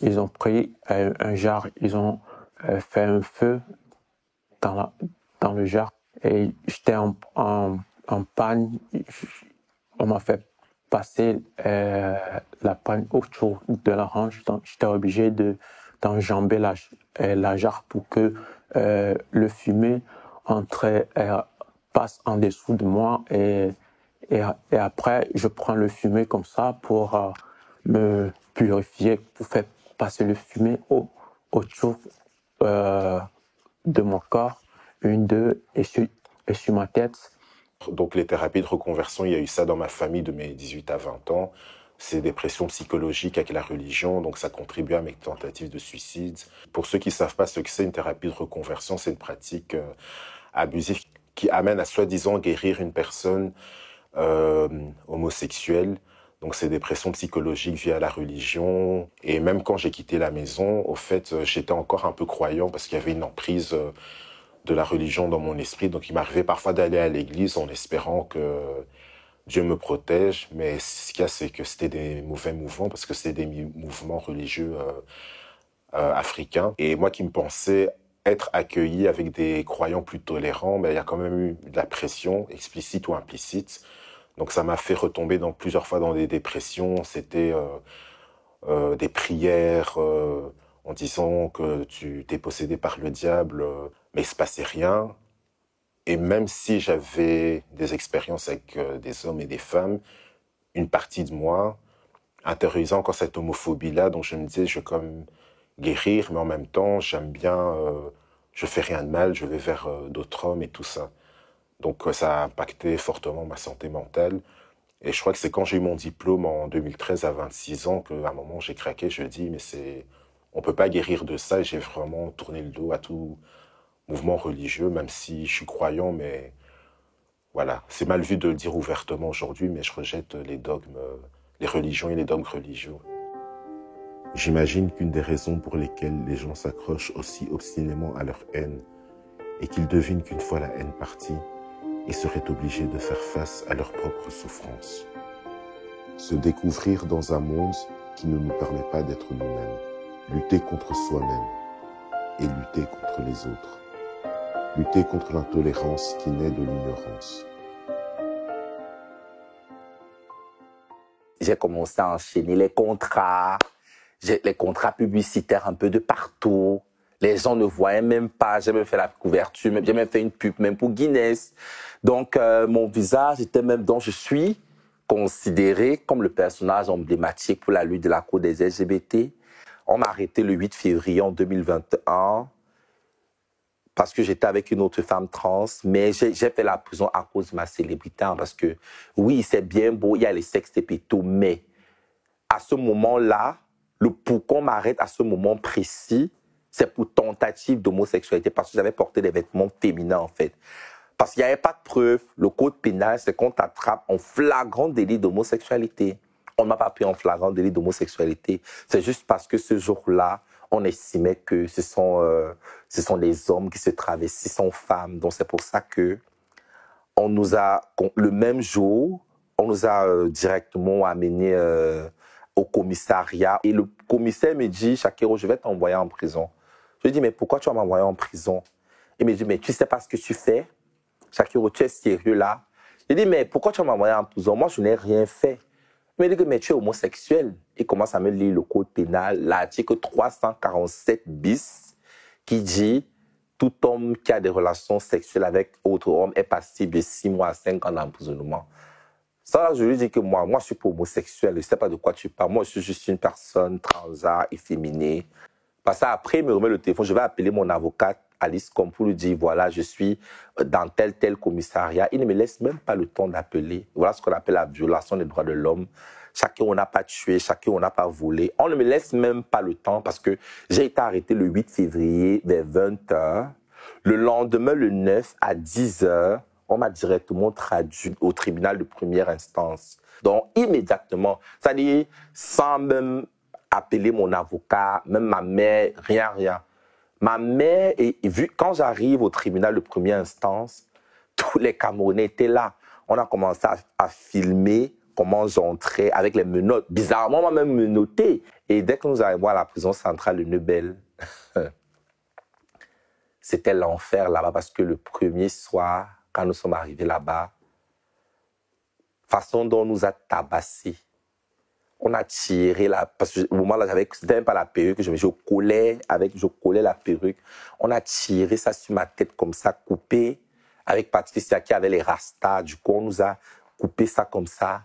ils ont pris un jarre, ils ont fait un feu dans le jarre. Et j'étais en panne. On m'a fait passer la panne autour de la hanche. Donc j'étais obligé d'enjamber la jarre pour que le fumet passe en dessous de moi. Et après, je prends le fumet comme ça pour me purifier, pour faire passer le fumet autour de mon corps, et sur ma tête. Donc les thérapies de reconversion, il y a eu ça dans ma famille de mes 18 à 20 ans. C'est des pressions psychologiques avec la religion, donc ça contribue à mes tentatives de suicide. Pour ceux qui ne savent pas ce que c'est une thérapie de reconversion, c'est une pratique abusive qui amène à soi-disant guérir une personne homosexuelle. Donc c'est des pressions psychologiques via la religion. Et même quand j'ai quitté la maison, au fait, j'étais encore un peu croyant parce qu'il y avait une emprise de la religion dans mon esprit. Donc il m'arrivait parfois d'aller à l'église en espérant que Dieu me protège. Mais ce qu'il y a, c'est que c'était des mauvais mouvements parce que c'était des mouvements religieux africains. Et moi qui me pensais être accueilli avec des croyants plus tolérants, mais il y a quand même eu de la pression, explicite ou implicite. Donc ça m'a fait retomber plusieurs fois dans des dépressions. C'était des prières en disant que tu t'es possédé par le diable, mais il ne se passait rien. Et même si j'avais des expériences avec des hommes et des femmes, une partie de moi intériorisait encore cette homophobie-là, donc je me disais, je vais comme guérir, mais en même temps, j'aime bien, je fais rien de mal, je vais vers d'autres hommes et tout ça. Donc ça a impacté fortement ma santé mentale. Et je crois que c'est quand j'ai eu mon diplôme en 2013 à 26 ans qu'à un moment j'ai craqué, je dis mais on peut pas guérir de ça. Et j'ai vraiment tourné le dos à tout mouvement religieux, même si je suis croyant, mais voilà, c'est mal vu de le dire ouvertement aujourd'hui, mais je rejette les dogmes, les religions et les dogmes religieux. J'imagine qu'une des raisons pour lesquelles les gens s'accrochent aussi obstinément à leur haine est qu'ils devinent qu'une fois la haine partie, ils seraient obligés de faire face à leurs propres souffrances. Se découvrir dans un monde qui ne nous permet pas d'être nous-mêmes, lutter contre soi-même et lutter contre les autres, lutter contre l'intolérance qui naît de l'ignorance. J'ai commencé à enchaîner les contrats publicitaires un peu de partout. Les gens ne voyaient même pas. J'ai même fait la couverture, j'ai même fait une pub même pour Guinness. Donc, mon visage était même, donc je suis considéré comme le personnage emblématique pour la lutte de la cause des LGBT. On m'a arrêté le 8 février en 2021 parce que j'étais avec une autre femme trans, mais j'ai fait la prison à cause de ma célébrité, parce que oui, c'est bien beau, il y a les sextapes et tout, mais à ce moment-là, pourquoi on m'arrête à ce moment précis, c'est pour tentative d'homosexualité, parce que j'avais porté des vêtements féminins, en fait. Parce qu'il n'y avait pas de preuve. Le code pénal, c'est qu'on t'attrape en flagrant délit d'homosexualité. On ne m'a pas pris en flagrant délit d'homosexualité. C'est juste parce que ce jour-là, on estimait que ce sont les hommes qui se travestissent en femmes. Donc, c'est pour ça que le même jour, on nous a directement amenés au commissariat. Et le commissaire me dit, Shakiro, je vais t'envoyer en prison. Je lui dis, mais pourquoi tu vas m'envoyer en prison? Il me dit, mais tu sais pas ce que tu fais? Shakiro, tu es sérieux là? Je lui dis, mais pourquoi tu vas m'envoyer en prison? Moi, je n'ai rien fait. Il me dit, mais tu es homosexuel. Il commence à me lire le code pénal, l'article 347 bis, qui dit, tout homme qui a des relations sexuelles avec autre homme est passible de 6 mois à 5 ans d'emprisonnement. Ça, je lui dis que moi, je suis pas homosexuel, je ne sais pas de quoi tu parles. Moi, je suis juste une personne transgenre, efféminée. Parce qu'après, il me remet le téléphone, je vais appeler mon avocate, Alice Com, pour lui dire, voilà, je suis dans tel commissariat. Il ne me laisse même pas le temps d'appeler. Voilà ce qu'on appelle la violation des droits de l'homme. Chacun, on n'a pas tué, chacun, on n'a pas volé. On ne me laisse même pas le temps parce que j'ai été arrêté le 8 février vers 20h. Le lendemain, le 9 à 10h, on m'a directement traduit au tribunal de première instance. Donc, immédiatement, c'est-à-dire sans même appeler mon avocat, même ma mère, rien. Ma mère, quand j'arrive au tribunal de première instance, tous les Camerounais étaient là. on a commencé à filmer comment j'entrais avec les menottes. Bizarrement, moi même menotté. Et dès que nous arrivons à la prison centrale de Neubel, c'était l'enfer là-bas parce que le premier soir, quand nous sommes arrivés là-bas, façon dont on nous a tabassés. On a tiré parce que au moment là, c'était même pas la perruque, je collais la perruque. On a tiré ça sur ma tête comme ça, coupé avec Patricia qui avait les rastas. Du coup, on nous a coupé ça comme ça.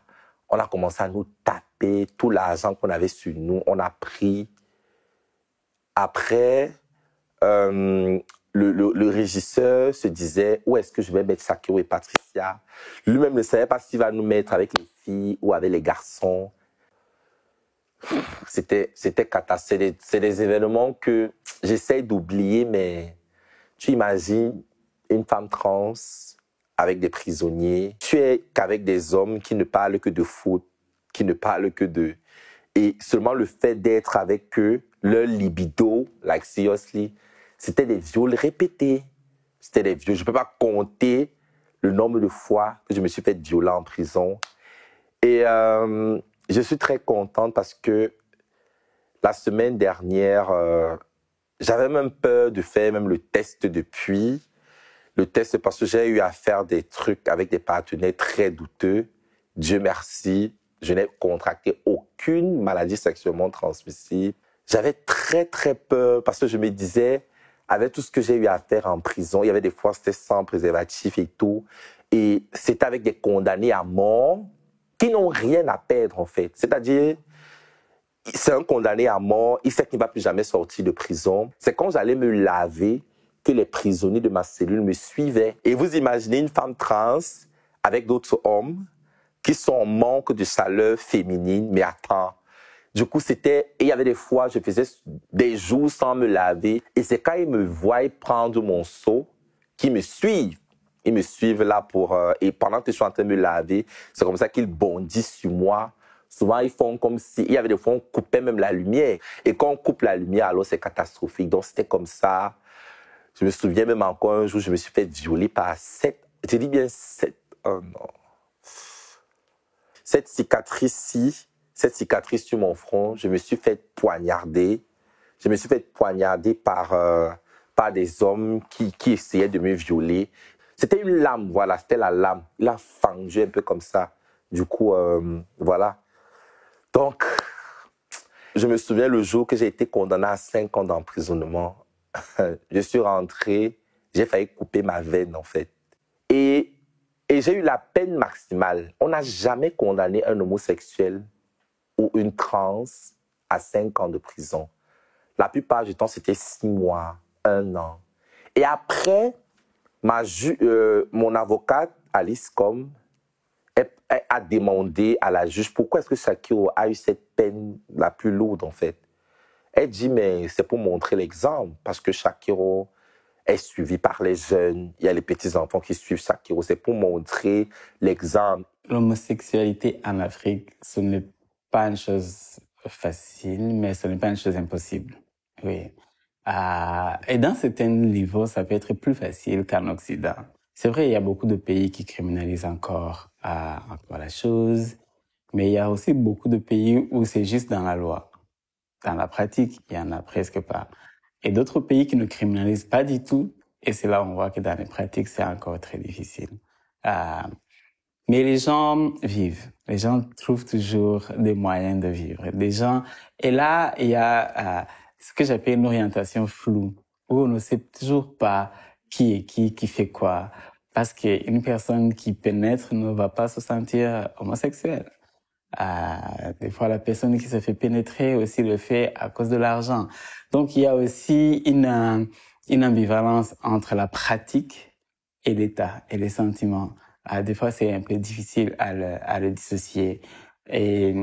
On a commencé à nous taper tout l'argent qu'on avait sur nous. On a pris. Après, le régisseur se disait où est-ce que je vais mettre Shakiro et Patricia. Lui-même ne savait pas s'il va nous mettre avec les filles ou avec les garçons. C'était catastrophique. C'est des événements que j'essaie d'oublier, mais tu imagines une femme trans avec des prisonniers. Tu es qu'avec des hommes qui ne parlent que de foot, qui ne parlent que de... Et seulement le fait d'être avec eux, leur libido, like seriously, c'était des viols répétés. C'était des viols. Je ne peux pas compter le nombre de fois que je me suis fait violer en prison. Et je suis très contente parce que la semaine dernière, j'avais même peur de faire même le test depuis. Le test parce que j'ai eu à faire des trucs avec des partenaires très douteux. Dieu merci, je n'ai contracté aucune maladie sexuellement transmissible. J'avais très très peur parce que je me disais, avec tout ce que j'ai eu à faire en prison, il y avait des fois c'était sans préservatif et tout. Et c'était avec des condamnés à mort qui n'ont rien à perdre en fait. C'est-à-dire, c'est un condamné à mort, il sait qu'il ne va plus jamais sortir de prison. C'est quand j'allais me laver que les prisonniers de ma cellule me suivaient. Et vous imaginez une femme trans avec d'autres hommes qui sont en manque de chaleur féminine. Mais attends, du coup, et il y avait des fois, je faisais des jours sans me laver. Et c'est quand ils me voient prendre mon seau qu'ils me suivent. Ils me suivent là et pendant que je suis en train de me laver, c'est comme ça qu'ils bondissent sur moi. Souvent, ils font comme si... Il y avait des fois, on coupait même la lumière. Et quand on coupe la lumière, alors c'est catastrophique. Donc, c'était comme ça. Je me souviens même encore un jour, je me suis fait violer par 7... Je dis bien 7... Oh non. Cette cicatrice-ci, cette cicatrice sur mon front, je me suis fait poignarder. Je me suis fait poignarder par des hommes qui essayaient de me violer. C'était une lame, voilà, c'était la lame. Il a fendu un peu comme ça. Du coup, voilà. Donc, je me souviens le jour que j'ai été condamné à 5 ans d'emprisonnement. Je suis rentré, j'ai failli couper ma veine en fait. Et j'ai eu la peine maximale. On n'a jamais condamné un homosexuel ou une trans à 5 ans de prison. La plupart du temps, c'était 6 mois, 1 an. Et après, mon avocate, Alice Com, a demandé à la juge pourquoi est-ce que Shakiro a eu cette peine la plus lourde en fait. Elle dit mais c'est pour montrer l'exemple parce que Shakiro est suivi par les jeunes, il y a les petits-enfants qui suivent Shakiro, c'est pour montrer l'exemple. L'homosexualité en Afrique, ce n'est pas une chose facile, mais ce n'est pas une chose impossible. Oui. Et dans certains niveaux, ça peut être plus facile qu'en Occident. C'est vrai, il y a beaucoup de pays qui criminalisent encore la chose, mais il y a aussi beaucoup de pays où c'est juste dans la loi. Dans la pratique, il y en a presque pas. Et d'autres pays qui ne criminalisent pas du tout, et c'est là où on voit que dans les pratiques, c'est encore très difficile. Mais les gens vivent. Les gens trouvent toujours des moyens de vivre. Et là, il y a ce que j'appelle une orientation floue, où on ne sait toujours pas qui est qui fait quoi. Parce qu'une personne qui pénètre ne va pas se sentir homosexuelle. Des fois, la personne qui se fait pénétrer aussi le fait à cause de l'argent. Donc, il y a aussi une ambivalence entre la pratique et l'état et les sentiments. Des fois, c'est un peu difficile à le dissocier. Et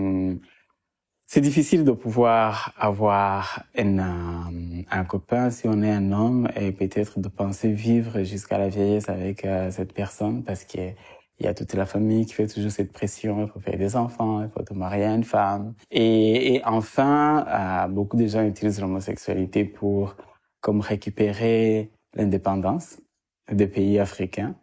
c'est difficile de pouvoir avoir un copain si on est un homme et peut-être de penser vivre jusqu'à la vieillesse avec cette personne parce qu'il y a toute la famille qui fait toujours cette pression. Il faut faire des enfants, il faut te marier à une femme. Et enfin, beaucoup de gens utilisent l'homosexualité pour comme récupérer l'indépendance des pays africains.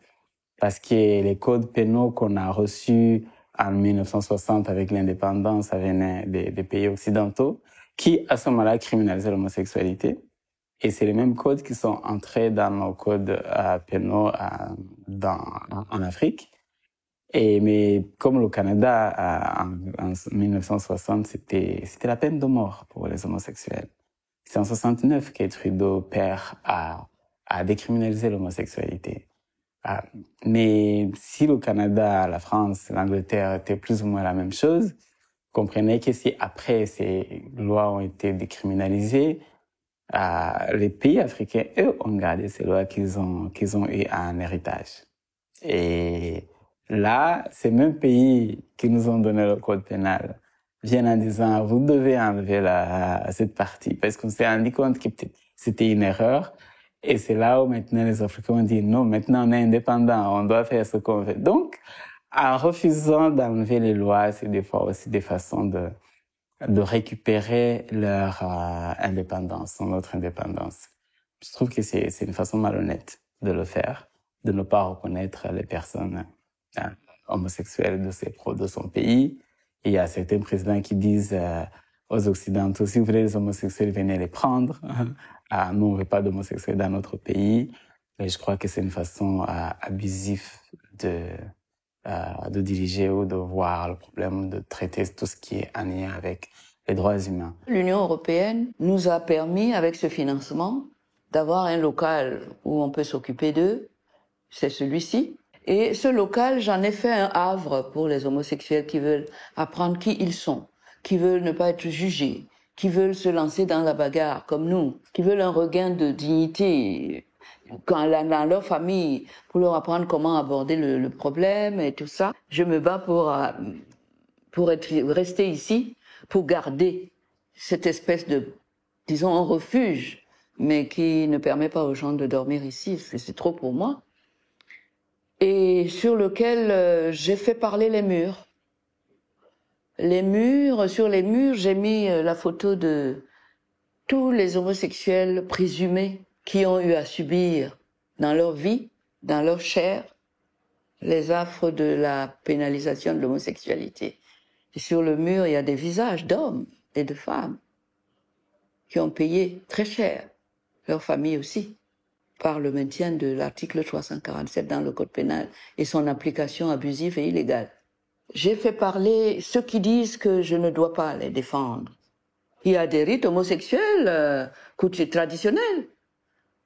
parce que les codes pénaux qu'on a reçus en 1960 avec l'indépendance, ça venait des pays occidentaux, qui à ce moment-là criminalisaient l'homosexualité. Et c'est les mêmes codes qui sont entrés dans nos codes pénaux en Afrique. Mais comme le Canada, en 1960, c'était la peine de mort pour les homosexuels. C'est en 69 que Trudeau père a décriminalisé l'homosexualité. Mais si le Canada, la France, l'Angleterre étaient plus ou moins la même chose, comprenez que si après ces lois ont été décriminalisées, les pays africains, eux, ont gardé ces lois qu'ils ont eu en héritage. Et là, ces mêmes pays qui nous ont donné le code pénal viennent en disant, vous devez enlever cette partie, parce qu'on s'est rendu compte que peut-être c'était une erreur. Et c'est là où maintenant les Africains ont dit, non, maintenant on est indépendant, on doit faire ce qu'on veut. Donc, en refusant d'enlever les lois, c'est des fois aussi des façons de récupérer leur indépendance, notre indépendance. Je trouve que c'est une façon malhonnête de le faire, de ne pas reconnaître les personnes homosexuelles de son pays. Et il y a certains présidents qui disent aux Occidentaux, si vous voulez les homosexuels, venez les prendre. Nous, on ne veut pas d'homosexuels dans notre pays. Et je crois que c'est une façon abusive de diriger ou de voir le problème, de traiter tout ce qui est en lien avec les droits humains. L'Union européenne nous a permis, avec ce financement, d'avoir un local où on peut s'occuper d'eux. C'est celui-ci. Et ce local, j'en ai fait un havre pour les homosexuels qui veulent apprendre qui ils sont, qui veulent ne pas être jugés, qui veulent se lancer dans la bagarre comme nous, qui veulent un regain de dignité dans leur famille, pour leur apprendre comment aborder le problème et tout ça. Je me bats pour rester ici, pour garder cette espèce de, disons, un refuge, mais qui ne permet pas aux gens de dormir ici. C'est trop pour moi. Et sur lequel j'ai fait parler les murs. Sur les murs, j'ai mis la photo de tous les homosexuels présumés qui ont eu à subir dans leur vie, dans leur chair, les affres de la pénalisation de l'homosexualité. Et sur le mur, il y a des visages d'hommes et de femmes qui ont payé très cher, leur famille aussi, par le maintien de l'article 347 dans le Code pénal et son application abusive et illégale. J'ai fait parler ceux qui disent que je ne dois pas les défendre. Il y a des rites homosexuels traditionnels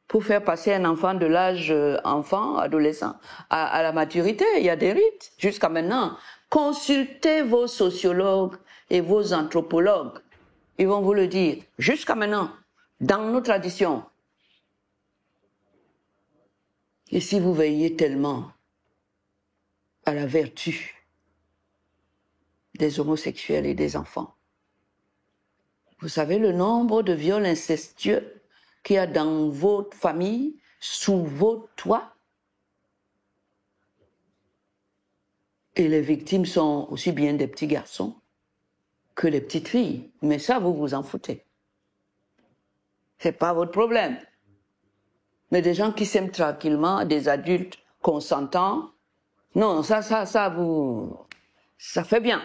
pour faire passer un enfant de l'âge enfant, adolescent, à la maturité. Il y a des rites. Jusqu'à maintenant, consultez vos sociologues et vos anthropologues. Ils vont vous le dire. Jusqu'à maintenant, dans nos traditions. Et si vous veillez tellement à la vertu des homosexuels et des enfants, vous savez le nombre de viols incestueux qu'il y a dans votre famille, sous vos toits? Et les victimes sont aussi bien des petits garçons que les petites filles. Mais ça, vous vous en foutez. C'est pas votre problème. Mais des gens qui s'aiment tranquillement, des adultes consentants, non, ça fait bien.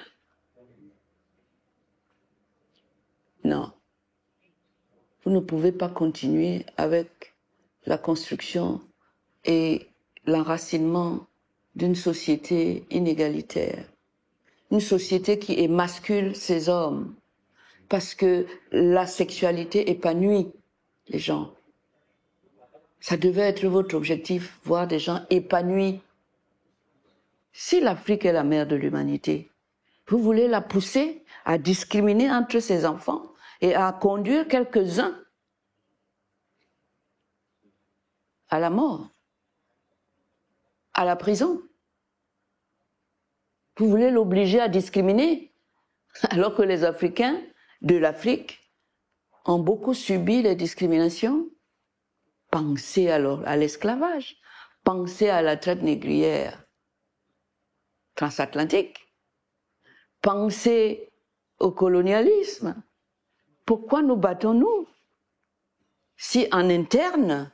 Non. Vous ne pouvez pas continuer avec la construction et l'enracinement d'une société inégalitaire. Une société qui émascule ces hommes. Parce que la sexualité épanouit les gens. Ça devait être votre objectif, voir des gens épanouis. Si l'Afrique est la mère de l'humanité, vous voulez la pousser à discriminer entre ses enfants et à conduire quelques-uns à la mort, à la prison. Vous voulez l'obliger à discriminer, alors que les Africains de l'Afrique ont beaucoup subi les discriminations. Pensez alors à l'esclavage, pensez à la traite négrière transatlantique, pensez au colonialisme. Pourquoi nous battons-nous si en interne,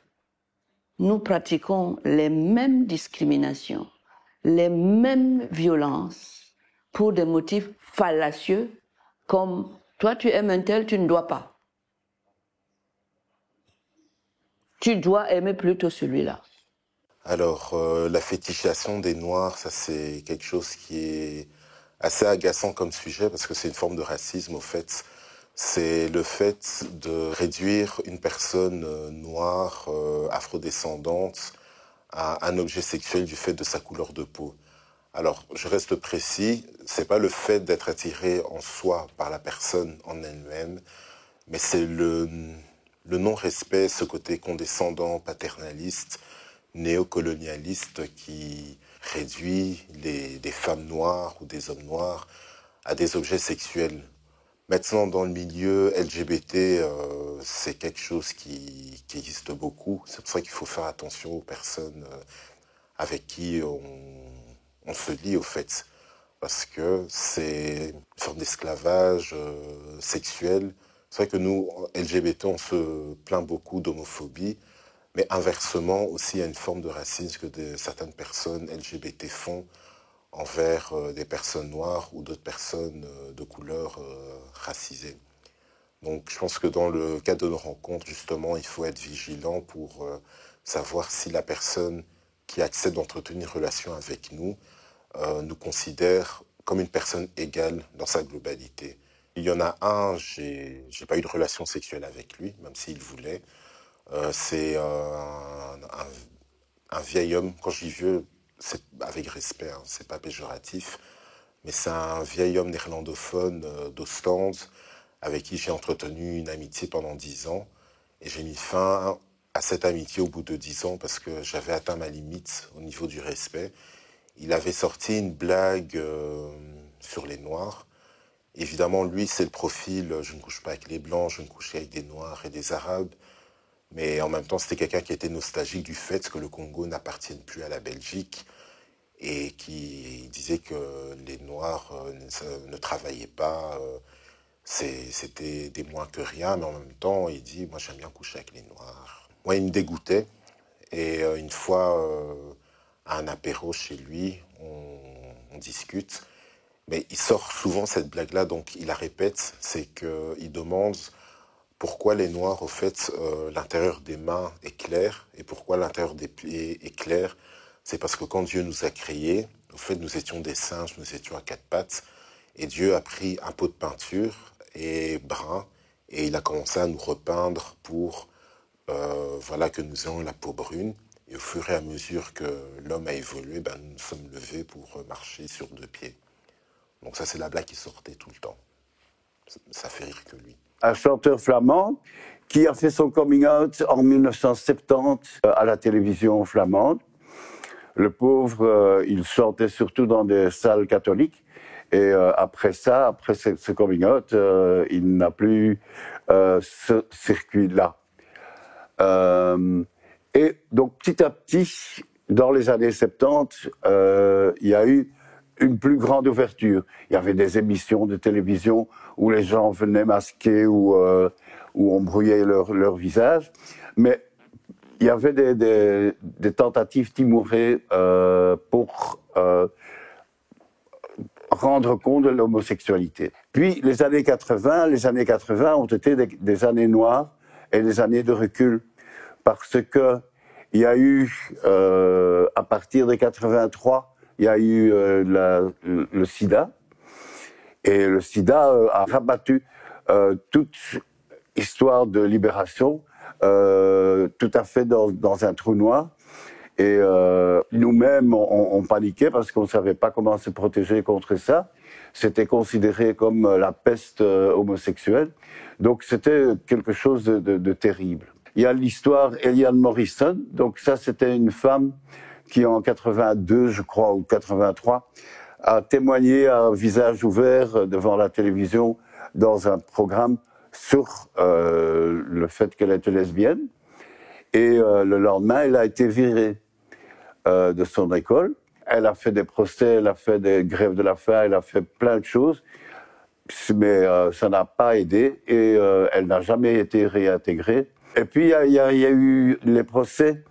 nous pratiquons les mêmes discriminations, les mêmes violences pour des motifs fallacieux comme « toi tu aimes un tel, tu ne dois pas ». Tu dois aimer plutôt celui-là. Alors, la fétichisation des Noirs, ça c'est quelque chose qui est assez agaçant comme sujet parce que c'est une forme de racisme au fait. C'est le fait de réduire une personne noire, afrodescendante, à un objet sexuel du fait de sa couleur de peau. Alors, je reste précis, c'est pas le fait d'être attiré en soi par la personne en elle-même, mais c'est le non-respect, ce côté condescendant, paternaliste, néocolonialiste qui réduit des femmes noires ou des hommes noirs à des objets sexuels. Maintenant, dans le milieu LGBT, c'est quelque chose qui existe beaucoup. C'est pour ça qu'il faut faire attention aux personnes avec qui on se lie, au fait. Parce que c'est une forme d'esclavage sexuel. C'est vrai que nous, LGBT, on se plaint beaucoup d'homophobie. Mais inversement, aussi, il y a une forme de racisme que certaines personnes LGBT font envers des personnes noires ou d'autres personnes de couleur racisées. Donc je pense que dans le cadre de nos rencontres, justement, il faut être vigilant pour savoir si la personne qui accepte d'entretenir une relation avec nous nous considère comme une personne égale dans sa globalité. Il y en a un, j'ai pas eu de relation sexuelle avec lui, même s'il voulait. C'est un vieil homme, quand je dis vieux, c'est avec respect, hein, c'est pas péjoratif, mais c'est un vieil homme néerlandophone d'Ostende avec qui j'ai entretenu une amitié pendant 10 ans. Et j'ai mis fin à cette amitié au bout de 10 ans parce que j'avais atteint ma limite au niveau du respect. Il avait sorti une blague sur les Noirs. Évidemment, lui, c'est le profil, je ne couche pas avec les Blancs, je ne couche avec des Noirs et des Arabes. Mais en même temps, c'était quelqu'un qui était nostalgique du fait que le Congo n'appartienne plus à la Belgique et qui disait que les Noirs ne travaillaient pas, c'était des moins que rien, mais en même temps, il dit « moi j'aime bien coucher avec les Noirs ». Moi, il me dégoûtait et une fois, à un apéro chez lui, on discute, mais il sort souvent cette blague-là, donc il la répète, c'est qu'il demande pourquoi les Noirs, au fait, l'intérieur des mains est clair et pourquoi l'intérieur des pieds est clair. C'est parce que quand Dieu nous a créés, au fait, nous étions des singes, nous étions à 4 pattes, et Dieu a pris un pot de peinture et brun, et il a commencé à nous repeindre pour voilà, que nous ayons la peau brune. Et au fur et à mesure que l'homme a évolué, ben, nous nous sommes levés pour marcher sur 2 pieds. Donc ça, c'est la blague qui sortait tout le temps. Ça fait rire que lui. Un chanteur flamand qui a fait son coming out en 1970 à la télévision flamande. Le pauvre, il chantait surtout dans des salles catholiques. Et après ça, après ce coming out, il n'a plus ce circuit-là. Et donc petit à petit, dans les années 70, il y a eu une plus grande ouverture. Il y avait des émissions de télévision où les gens venaient masquer ou on brouillait leur visage. Mais il y avait des tentatives timorées pour rendre compte de l'homosexualité. Puis les années 80 ont été des années noires et des années de recul. Parce que il y a eu, à partir de 83, il y a eu le sida. Et le sida a rabattu toute histoire de libération tout à fait dans un trou noir. Et nous-mêmes, on paniquait parce qu'on ne savait pas comment se protéger contre ça. C'était considéré comme la peste homosexuelle. Donc c'était quelque chose de terrible. Il y a l'histoire Eliane Morrison. Donc ça, c'était une femme qui, en 82, je crois, ou 83, a témoigné à visage ouvert devant la télévision dans un programme sur le fait qu'elle était lesbienne. Et le lendemain, elle a été virée de son école. Elle a fait des procès, elle a fait des grèves de la faim, elle a fait plein de choses. Mais ça n'a pas aidé et elle n'a jamais été réintégrée. Et puis, il y a eu les procès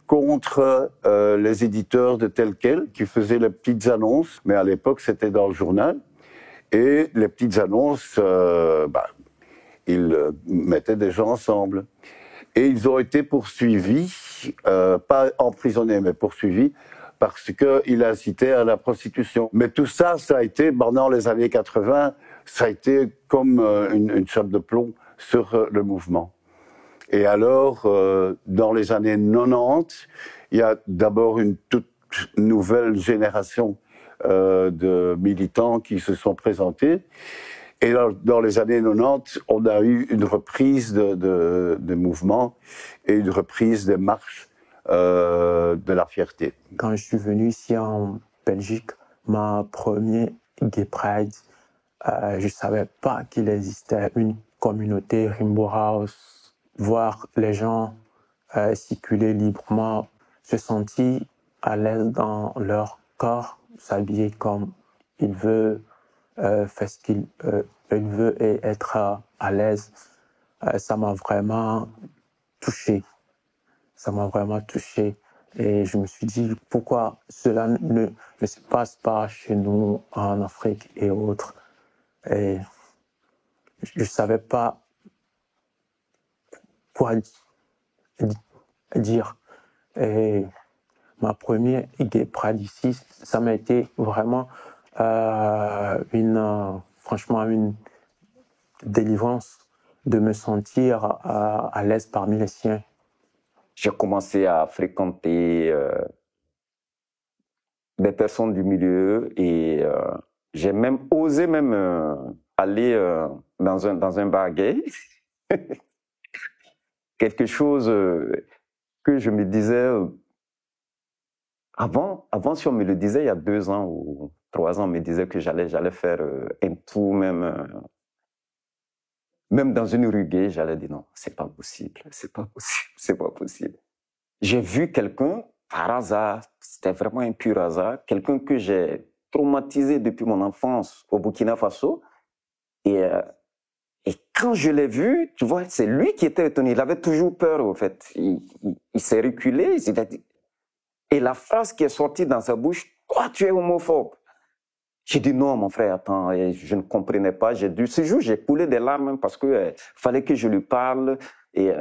contre les éditeurs de tel quel qui faisaient les petites annonces, mais à l'époque c'était dans le journal. Et les petites annonces, ils mettaient des gens ensemble. Et ils ont été poursuivis, pas emprisonnés, mais poursuivis, parce qu'ils incitaient à la prostitution. Mais tout ça, ça a été, pendant les années 80, ça a été comme une chape de plomb sur le mouvement. Et alors, dans les années 90, il y a d'abord une toute nouvelle génération de militants qui se sont présentés. Et dans les années 90, on a eu une reprise de mouvements et une reprise des marches de la fierté. Quand je suis venu ici en Belgique, ma première Gay Pride, je ne savais pas qu'il existait une communauté Rainbow House. Voir les gens circuler librement, se sentir à l'aise dans leur corps, s'habiller comme ils veulent, faire ce qu'ils veulent et être à l'aise, ça m'a vraiment touché. Ça m'a vraiment touché. Et je me suis dit, pourquoi cela ne se passe pas chez nous en Afrique et autres. Et je ne savais pas quoi dire. Et ma première Gay Pride ici, ça m'a été vraiment franchement une délivrance de me sentir à l'aise parmi les siens. J'ai commencé à fréquenter des personnes du milieu et j'ai même osé aller dans un bar gay. Quelque chose que je me disais avant, si on me le disait il y a 2 ans ou 3 ans, on me disait que j'allais faire un tour même dans une rue gay, j'allais dire non, c'est pas possible. J'ai vu quelqu'un, par hasard, c'était vraiment un pur hasard, quelqu'un que j'ai traumatisé depuis mon enfance au Burkina Faso. Et quand je l'ai vu, tu vois, c'est lui qui était étonné. Il avait toujours peur, en fait. Il s'est reculé, il a dit... Et la phrase qui est sortie dans sa bouche, « Toi, tu es homophobe !» J'ai dit non, mon frère, attends, et je ne comprenais pas. Ce jour, j'ai coulé des larmes parce que fallait que je lui parle et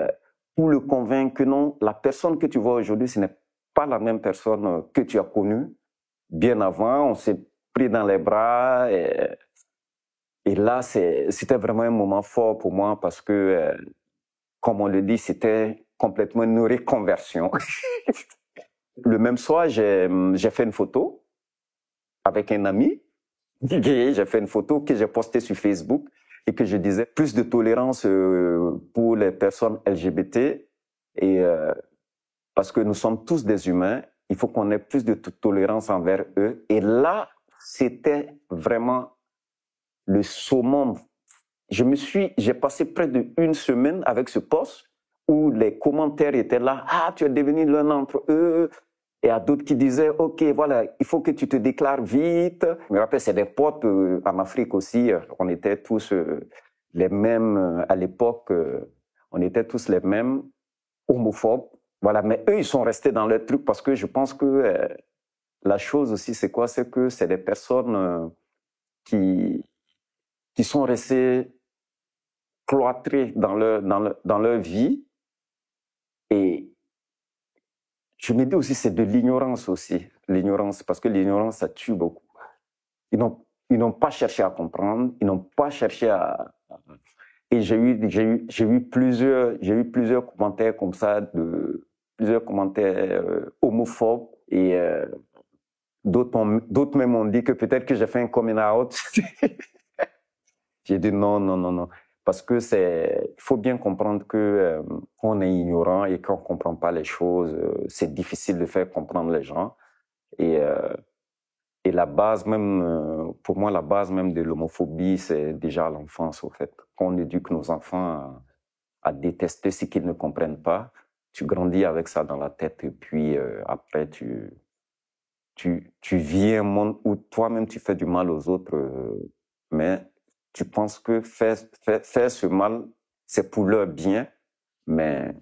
pour le convaincre que non, la personne que tu vois aujourd'hui, ce n'est pas la même personne que tu as connue bien avant. On s'est pris dans les bras et là, c'était vraiment un moment fort pour moi parce que, comme on le dit, c'était complètement une reconversion. Le même soir, j'ai fait une photo avec un ami. J'ai fait une photo que j'ai postée sur Facebook et que je disais plus de tolérance pour les personnes LGBT et parce que nous sommes tous des humains, il faut qu'on ait plus de tolérance envers eux. Et là, c'était vraiment le summum. J'ai passé près d'1 semaine avec ce post où les commentaires étaient là. Ah, tu es devenu l'un d'entre eux. Et à d'autres qui disaient, OK, voilà, il faut que tu te déclares vite. Je me rappelle, c'est des potes en Afrique aussi. On était tous les mêmes à l'époque. On était tous les mêmes homophobes. Voilà, mais eux, ils sont restés dans leur truc parce que je pense que la chose aussi, c'est quoi? C'est que c'est des personnes qui sont restées cloîtrées dans leur vie. Et je me dis aussi, c'est de l'ignorance aussi. L'ignorance, parce que l'ignorance, ça tue beaucoup. Ils n'ont pas cherché à comprendre, ils n'ont pas cherché à... Et j'ai eu plusieurs commentaires comme ça, plusieurs commentaires homophobes, et d'autres même ont dit que peut-être que j'ai fait un coming out. J'ai dit non. Parce que il faut bien comprendre que on est ignorant et qu'on comprend pas les choses, c'est difficile de faire comprendre les gens. Et la base même, pour moi, la base même de l'homophobie, c'est déjà à l'enfance, au fait. Quand on éduque nos enfants à détester ce qu'ils ne comprennent pas, tu grandis avec ça dans la tête et puis après tu vis un monde où toi-même tu fais du mal aux autres, mais tu penses que faire ce mal, c'est pour leur bien, mais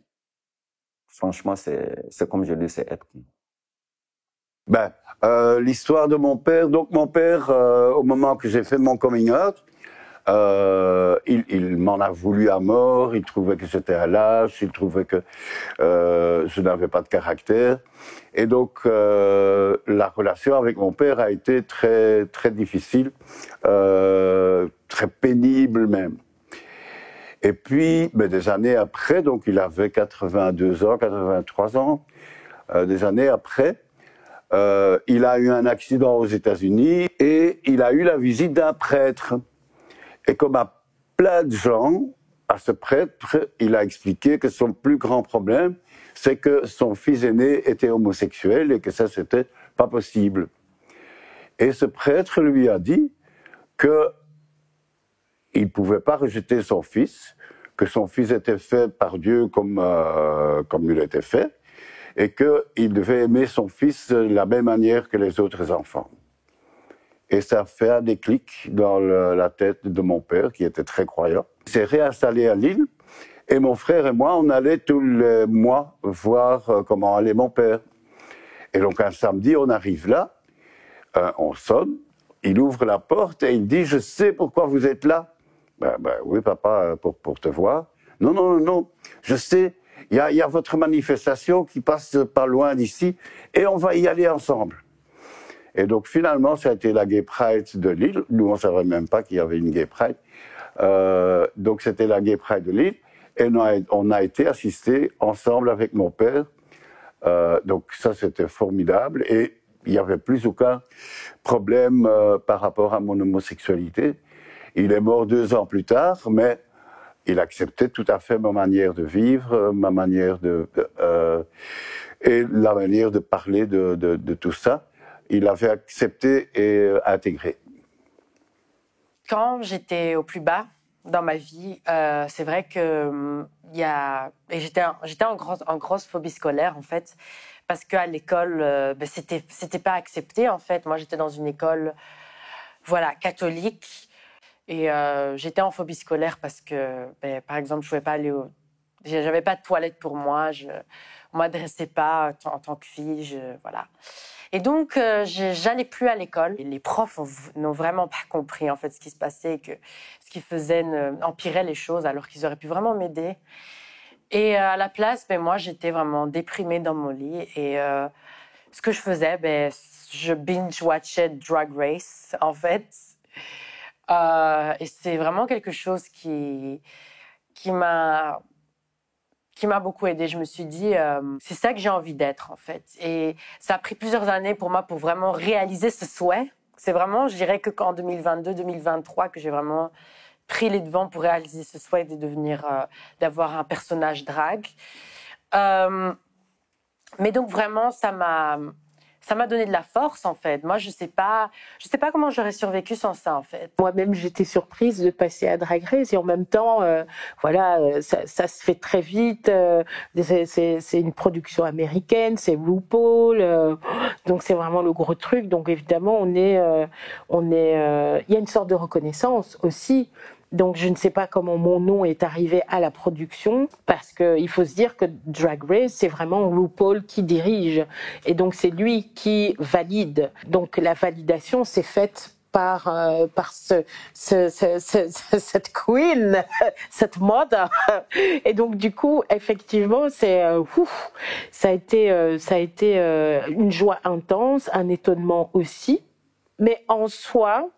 franchement, c'est comme je dis, c'est être con. Ben, l'histoire de mon père. Donc, mon père, au moment que j'ai fait mon coming out, il m'en a voulu à mort. Il trouvait que j'étais un lâche. Il trouvait que je n'avais pas de caractère. Et donc, la relation avec mon père a été très, très difficile, très pénible même. Et puis, ben, des années après, donc il avait 82 ans, 83 ans, des années après, il a eu un accident aux États-Unis et il a eu la visite d'un prêtre. Et comme à plein de gens, à ce prêtre, il a expliqué que son plus grand problème, c'est que son fils aîné était homosexuel et que ça, c'était pas possible. Et ce prêtre lui a dit que il pouvait pas rejeter son fils, que son fils était fait par Dieu comme il était fait, et qu'il devait aimer son fils de la même manière que les autres enfants. Et ça a fait un déclic dans la tête de mon père, qui était très croyant. Il s'est réinstallé à Lille, et mon frère et moi, on allait tous les mois voir comment allait mon père. Et donc un samedi, on arrive là, on sonne, il ouvre la porte et il dit « Je sais pourquoi vous êtes là ». Ben, oui, papa, pour te voir. Non, non, non, non, je sais, il y a votre manifestation qui passe pas loin d'ici et on va y aller ensemble. Et donc finalement, ça a été la Gay Pride de Lille. Nous, on ne savait même pas qu'il y avait une Gay Pride. Donc c'était la Gay Pride de Lille et on a été assistés ensemble avec mon père. Donc ça, c'était formidable et il n'y avait plus aucun problème par rapport à mon homosexualité. Il est mort 2 ans plus tard, mais il acceptait tout à fait ma manière de vivre, ma manière et la manière de parler de tout ça. Il avait accepté et intégré. Quand j'étais au plus bas dans ma vie, c'est vrai que j'étais en grosse phobie scolaire en fait, parce qu'à l'école, c'était pas accepté en fait. Moi, j'étais dans une école, voilà, catholique. Et j'étais en phobie scolaire parce que, par exemple, je pouvais pas aller j'avais pas de toilette pour moi, on m'adressait pas en tant que fille, voilà. Et donc, j'allais plus à l'école. Et les profs n'ont vraiment pas compris en fait ce qui se passait, que ce qu'ils faisaient empirait les choses alors qu'ils auraient pu vraiment m'aider. Et à la place, moi, j'étais vraiment déprimée dans mon lit. Et ce que je faisais, je binge-watchais Drag Race, en fait. Et c'est vraiment quelque chose qui m'a beaucoup aidée. Je me suis dit, c'est ça que j'ai envie d'être, en fait. Et ça a pris plusieurs années pour moi pour vraiment réaliser ce souhait. C'est vraiment, je dirais qu'en 2022-2023 que j'ai vraiment pris les devants pour réaliser ce souhait d'avoir un personnage drag. Mais donc vraiment, ça m'a donné de la force, en fait. Moi, je sais pas comment j'aurais survécu sans ça, en fait. Moi-même, j'étais surprise de passer à Drag Race et en même temps, ça se fait très vite. C'est une production américaine, c'est RuPaul, donc c'est vraiment le gros truc. Donc évidemment, il y a une sorte de reconnaissance aussi. Donc, je ne sais pas comment mon nom est arrivé à la production, parce qu'il faut se dire que Drag Race, c'est vraiment RuPaul qui dirige. Et donc, c'est lui qui valide. Donc, la validation, c'est faite par cette queen, cette mother. Et donc, du coup, effectivement, ça a été une joie intense, un étonnement aussi. Mais en soi,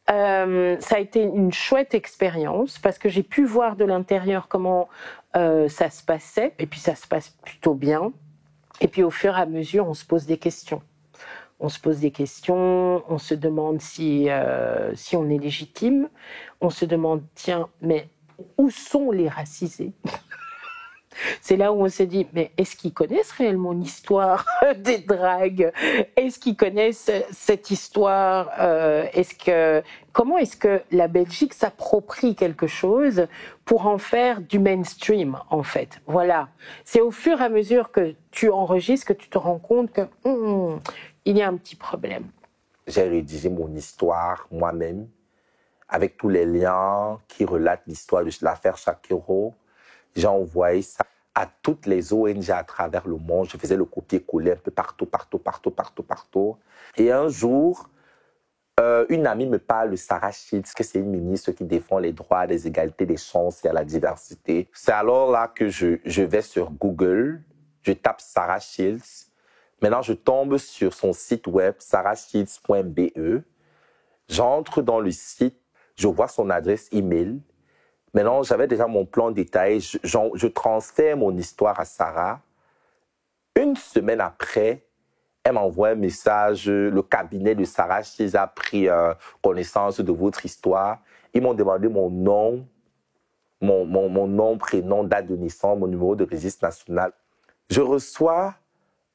ça a été une chouette expérience parce que j'ai pu voir de l'intérieur comment ça se passait, et puis ça se passe plutôt bien. Et puis au fur et à mesure, on se pose des questions. On se pose des questions, on se demande si on est légitime, on se demande, tiens, mais où sont les racisés ? C'est là où on s'est dit, mais est-ce qu'ils connaissent réellement l'histoire des dragues ? Est-ce qu'ils connaissent cette histoire ? Comment est-ce que la Belgique s'approprie quelque chose pour en faire du mainstream, en fait ? Voilà. C'est au fur et à mesure que tu enregistres que tu te rends compte que il y a un petit problème. J'ai rédigé mon histoire moi-même, avec tous les liens qui relatent l'histoire de l'affaire Shakiro. J'ai envoyé ça à toutes les ONG à travers le monde. Je faisais le copier-coller un peu partout. Et un jour, une amie me parle de Sarah Shields, que c'est une ministre qui défend les droits, les égalités des chances et la diversité. C'est alors là que je vais sur Google, je tape Sarah Shields. Maintenant, je tombe sur son site web, sarahshields.be. J'entre dans le site, je vois son adresse email. Maintenant, j'avais déjà mon plan détaillé. Je transfère mon histoire à Sarah. Une semaine après, elle m'envoie un message. Le cabinet de Sarah Shields a pris connaissance de votre histoire. Ils m'ont demandé mon nom, mon nom, prénom, date de naissance, mon numéro de registre national. Je reçois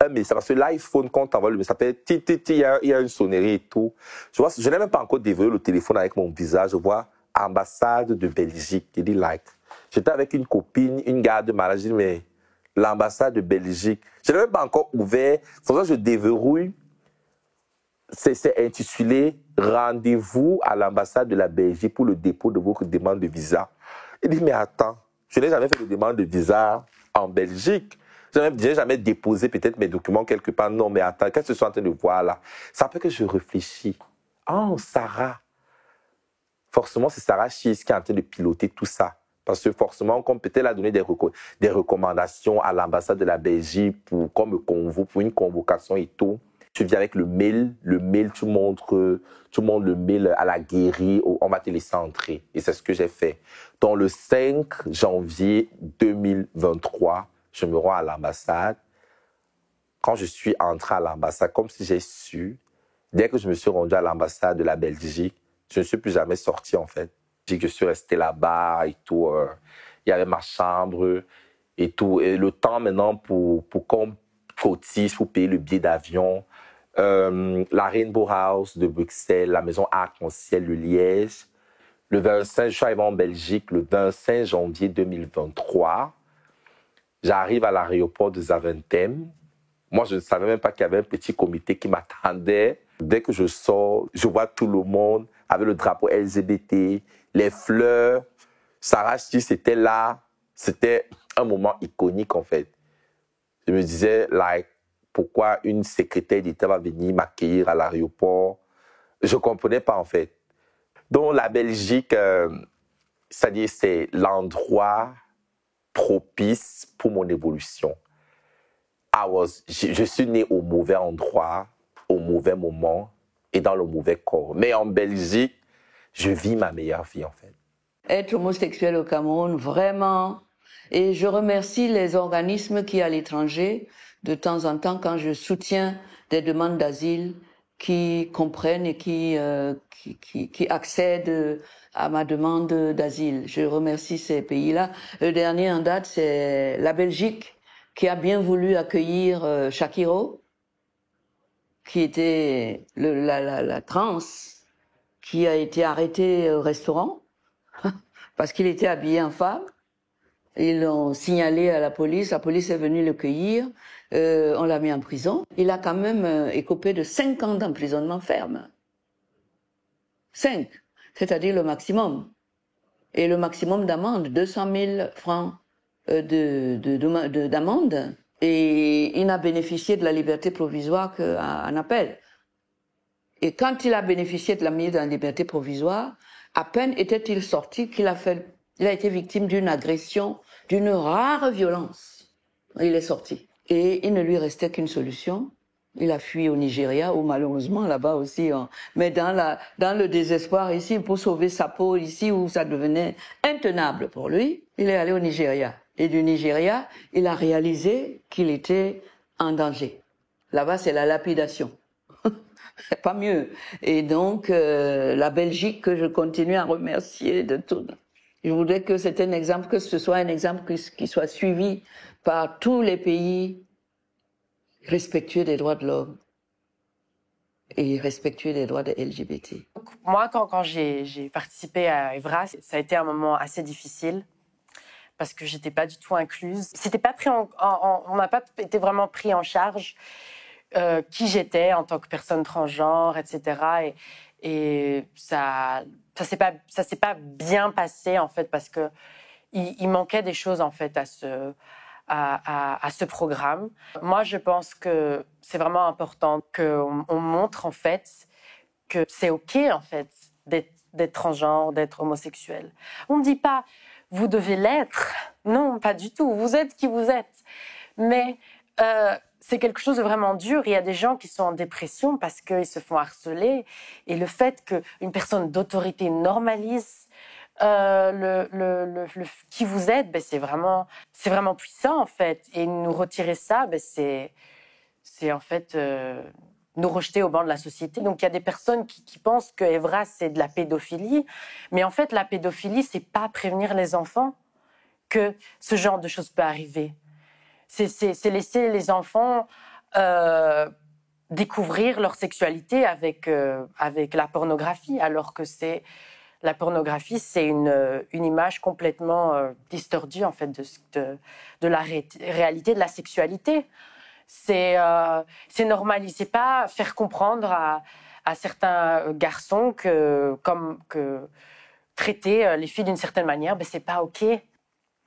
un message, parce que l'iPhone, quand tu envoies le message, ça fait il y a une sonnerie et tout. Je n'ai même pas encore déverrouillé le téléphone avec mon visage. Je vois ambassade de Belgique. Je dis like. J'étais avec une copine, une garde malade. Je dis mais l'ambassade de Belgique. Je n'ai même pas encore ouvert. C'est pour ça que je déverrouille. C'est intitulé Rendez-vous à l'ambassade de la Belgique pour le dépôt de votre demande de visa. Il dit mais attends, je n'ai jamais fait de demande de visa en Belgique. Je n'ai jamais déposé peut-être mes documents quelque part. Non, mais attends, qu'est-ce que je suis en train de voir là? Ça fait que je réfléchis. Oh, Sarah. Forcément, c'est Sarah Shields qui est en train de piloter tout ça. Parce que forcément, comme peut-être elle a donné des recommandations à l'ambassade de la Belgique pour une convocation et tout. Tu viens avec le mail, tu montres le mail à la guérie, on va te laisser entrer. Et c'est ce que j'ai fait. Dans le 5 janvier 2023, je me rends à l'ambassade. Quand je suis entré à l'ambassade, comme si j'ai su, dès que je me suis rendu à l'ambassade de la Belgique, je ne suis plus jamais sorti en fait. Je suis resté là-bas et tout. Il y avait ma chambre et tout. Et le temps maintenant pour qu'on cotise, pour payer le billet d'avion, la Rainbow House de Bruxelles, la maison Arc-en-Ciel de Liège. Le 25, je suis arrivé en Belgique le 25 janvier 2023. J'arrive à l'aéroport de Zaventem. Moi, je ne savais même pas qu'il y avait un petit comité qui m'attendait. Dès que je sors, je vois tout le monde avec le drapeau LGBT, les fleurs. Sarah Shields était là. C'était un moment iconique, en fait. Je me disais, pourquoi une secrétaire d'État va venir m'accueillir à l'aéroport? Je ne comprenais pas, en fait. Donc, la Belgique, c'est-à-dire, c'est l'endroit propice pour mon évolution. Je suis né au mauvais endroit, au mauvais moment et dans le mauvais corps. Mais en Belgique, je vis ma meilleure vie, en fait. Être homosexuel au Cameroun, vraiment. Et je remercie les organismes qui, à l'étranger, de temps en temps, quand je soutiens des demandes d'asile, qui comprennent et qui accèdent à ma demande d'asile. Je remercie ces pays-là. Le dernier en date, c'est la Belgique, qui a bien voulu accueillir Shakiro, qui était la trans, qui a été arrêté au restaurant parce qu'il était habillé en femme. Ils l'ont signalé à la police est venue le cueillir, on l'a mis en prison. Il a quand même écopé de 5 ans d'emprisonnement ferme. 5, c'est-à-dire le maximum. Et le maximum d'amende, 200 000 francs d'amende. Et il n'a bénéficié de la liberté provisoire qu'en appel. Et quand il a bénéficié de la mise en liberté provisoire, à peine était-il sorti qu'il a été victime d'une agression, d'une rare violence. Il est sorti. Et il ne lui restait qu'une solution. Il a fui au Nigeria, ou malheureusement là-bas aussi. Mais dans le désespoir ici, pour sauver sa peau ici, où ça devenait intenable pour lui, il est allé au Nigeria. Et du Nigeria, il a réalisé qu'il était en danger. Là-bas, c'est la lapidation. C'est pas mieux. Et donc, la Belgique, que je continue à remercier de tout. Je voudrais que c'est un exemple, que ce soit un exemple qui soit suivi par tous les pays respectueux des droits de l'homme et respectueux des droits des LGBT. Moi, quand j'ai participé à Evra, ça a été un moment assez difficile parce que j'étais pas du tout incluse. C'était pas pris on n'a pas été vraiment pris en charge qui j'étais en tant que personne transgenre, etc. Et ça s'est pas bien passé en fait parce que il manquait des choses en fait à ce programme. Moi, je pense que c'est vraiment important qu'on montre en fait que c'est OK en fait d'être transgenre, d'être homosexuel. On ne dit pas vous devez l'être. Non, pas du tout. Vous êtes qui vous êtes. Mais c'est quelque chose de vraiment dur. Il y a des gens qui sont en dépression parce qu'ils se font harceler. Et le fait qu'une personne d'autorité normalise qui vous êtes, ben c'est vraiment puissant en fait. Et nous retirer ça, ben c'est en fait nous rejeter au banc de la société. Donc il y a des personnes qui pensent que Evra c'est de la pédophilie, mais en fait la pédophilie c'est pas prévenir les enfants que ce genre de choses peut arriver. C'est laisser les enfants découvrir leur sexualité avec la pornographie, alors que la pornographie, c'est une image complètement distordue en fait de la réalité de la sexualité. C'est normal, c'est pas faire comprendre à certains garçons que traiter les filles d'une certaine manière, ben c'est pas OK.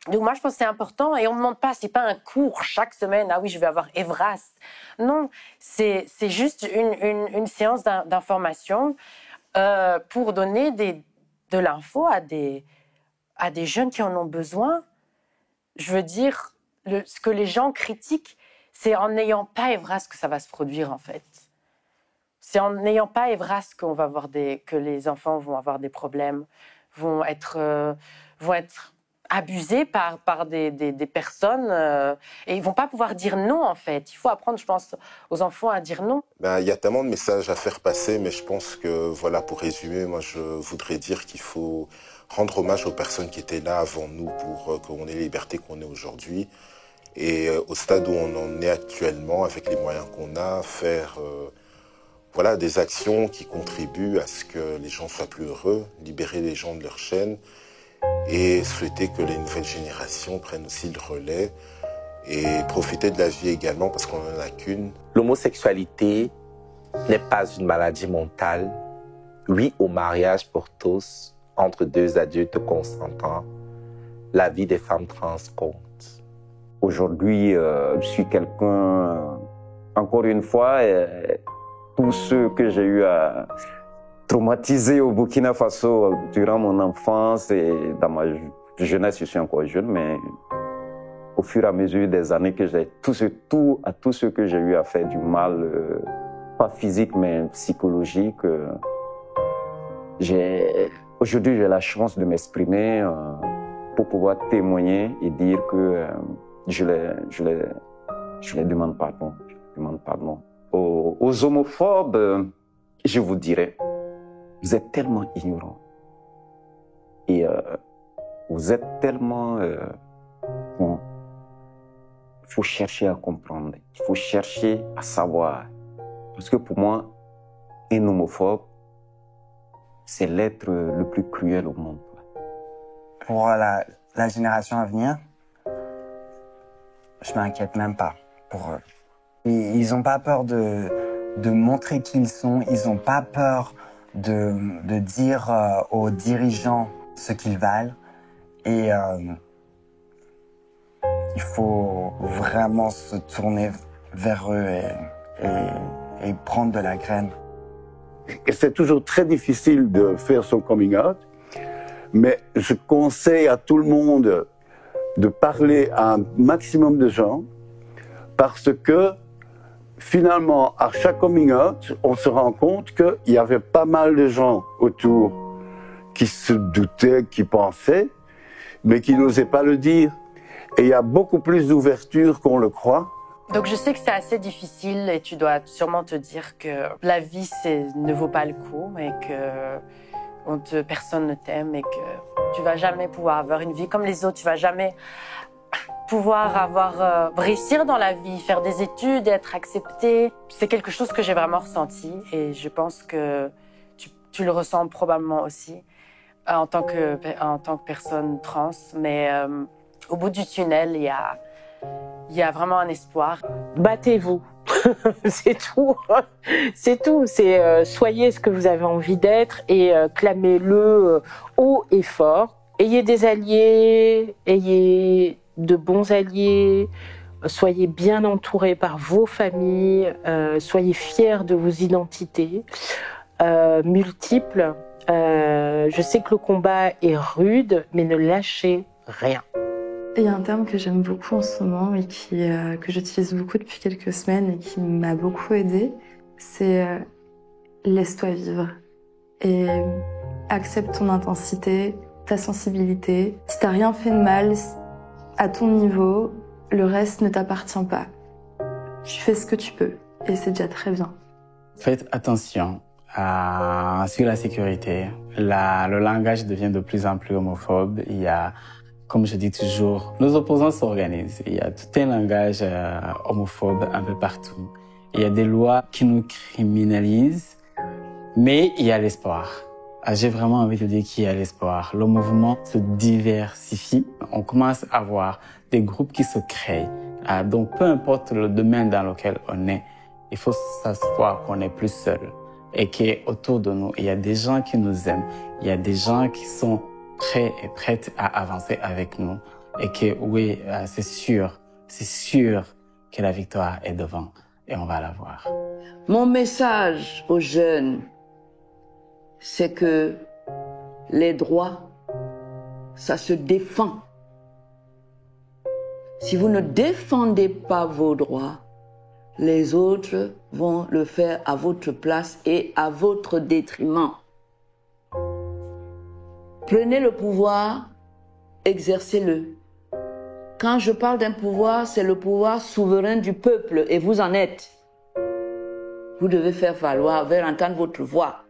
Donc moi je pense que c'est important et on ne demande pas, c'est pas un cours chaque semaine. Ah oui, je vais avoir Evras. Non, c'est juste une séance d'information pour donner de l'info à des jeunes qui en ont besoin. Je veux dire, ce que les gens critiquent, c'est en n'ayant pas Evras que ça va se produire en fait. C'est en n'ayant pas Evras que les enfants vont avoir des problèmes, vont être abusés par des personnes et ils vont pas pouvoir dire non en fait. Il faut apprendre, je pense, aux enfants à dire non. Il y a tellement de messages à faire passer, mais je pense que voilà, pour résumer, moi je voudrais dire qu'il faut rendre hommage aux personnes qui étaient là avant nous pour qu'on ait les libertés qu'on ait aujourd'hui. Et au stade où on en est actuellement, avec les moyens qu'on a, faire des actions qui contribuent à ce que les gens soient plus heureux, libérer les gens de leur chaîne et souhaiter que les nouvelles générations prennent aussi le relais et profiter de la vie également parce qu'on n'en a qu'une. L'homosexualité n'est pas une maladie mentale. Oui au mariage pour tous, entre deux adultes consentants. La vie des femmes trans compte. Aujourd'hui, je suis quelqu'un, encore une fois, tous ceux que j'ai eu à traumatiser au Burkina Faso durant mon enfance et dans ma jeunesse, je suis encore jeune, mais au fur et à mesure des années que j'ai tous ceux que j'ai eu à faire du mal, pas physique mais psychologique, aujourd'hui j'ai la chance de m'exprimer pour pouvoir témoigner et dire que je les demande pardon. Aux homophobes, je vous dirais, vous êtes tellement ignorants et vous êtes tellement bon. Il faut chercher à comprendre, il faut chercher à savoir. Parce que pour moi, un homophobe, c'est l'être le plus cruel au monde. Pour la génération à venir, je m'inquiète même pas pour eux. Ils n'ont pas peur de montrer qui ils sont, ils n'ont pas peur de dire aux dirigeants ce qu'ils valent. Et il faut vraiment se tourner vers eux et prendre de la graine. Et c'est toujours très difficile de faire son coming out, mais je conseille à tout le monde de parler à un maximum de gens parce que finalement, à chaque coming out, on se rend compte qu'il y avait pas mal de gens autour qui se doutaient, qui pensaient, mais qui n'osaient pas le dire. Et il y a beaucoup plus d'ouverture qu'on le croit. Donc je sais que c'est assez difficile et tu dois sûrement te dire que la vie ne vaut pas le coup et que personne ne t'aime et que tu vas jamais pouvoir avoir une vie comme les autres, tu vas jamais pouvoir réussir dans la vie, faire des études, être accepté. C'est quelque chose que j'ai vraiment ressenti et je pense que tu le ressens probablement aussi en tant que personne trans. Mais au bout du tunnel, il y a vraiment un espoir. Battez-vous, c'est tout. C'est tout. C'est soyez ce que vous avez envie d'être et clamez-le haut et fort. Ayez des alliés, ayez de bons alliés, soyez bien entourés par vos familles, soyez fiers de vos identités multiples. Je sais que le combat est rude, mais ne lâchez rien. Il y a un terme que j'aime beaucoup en ce moment et que j'utilise beaucoup depuis quelques semaines et qui m'a beaucoup aidée, c'est laisse-toi vivre et accepte ton intensité, ta sensibilité. Si t'as rien fait de mal à ton niveau, le reste ne t'appartient pas. Tu fais ce que tu peux et c'est déjà très bien. Faites attention sur la sécurité. Le langage devient de plus en plus homophobe. Il y a, comme je dis toujours, nos opposants s'organisent. Il y a tout un langage homophobe un peu partout. Il y a des lois qui nous criminalisent, mais il y a l'espoir. J'ai vraiment envie de dire qu'il y a l'espoir. Le mouvement se diversifie. On commence à voir des groupes qui se créent. Donc, peu importe le domaine dans lequel on est, il faut s'asseoir qu'on n'est plus seul et qu'autour de nous, il y a des gens qui nous aiment. Il y a des gens qui sont prêts et prêtes à avancer avec nous. Et que, oui, c'est sûr que la victoire est devant et on va la voir. Mon message aux jeunes, c'est que les droits, ça se défend. Si vous ne défendez pas vos droits, les autres vont le faire à votre place et à votre détriment. Prenez le pouvoir, exercez-le. Quand je parle d'un pouvoir, c'est le pouvoir souverain du peuple et vous en êtes. Vous devez faire valoir, faire entendre votre voix.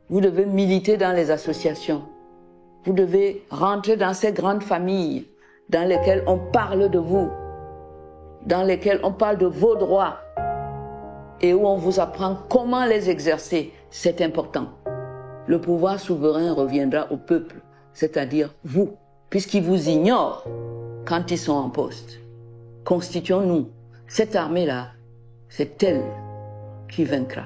Vous devez militer dans les associations. Vous devez rentrer dans ces grandes familles dans lesquelles on parle de vous, dans lesquelles on parle de vos droits et où on vous apprend comment les exercer. C'est important. Le pouvoir souverain reviendra au peuple, c'est-à-dire vous, puisqu'ils vous ignorent quand ils sont en poste. Constituons-nous. Cette armée-là, c'est elle qui vaincra.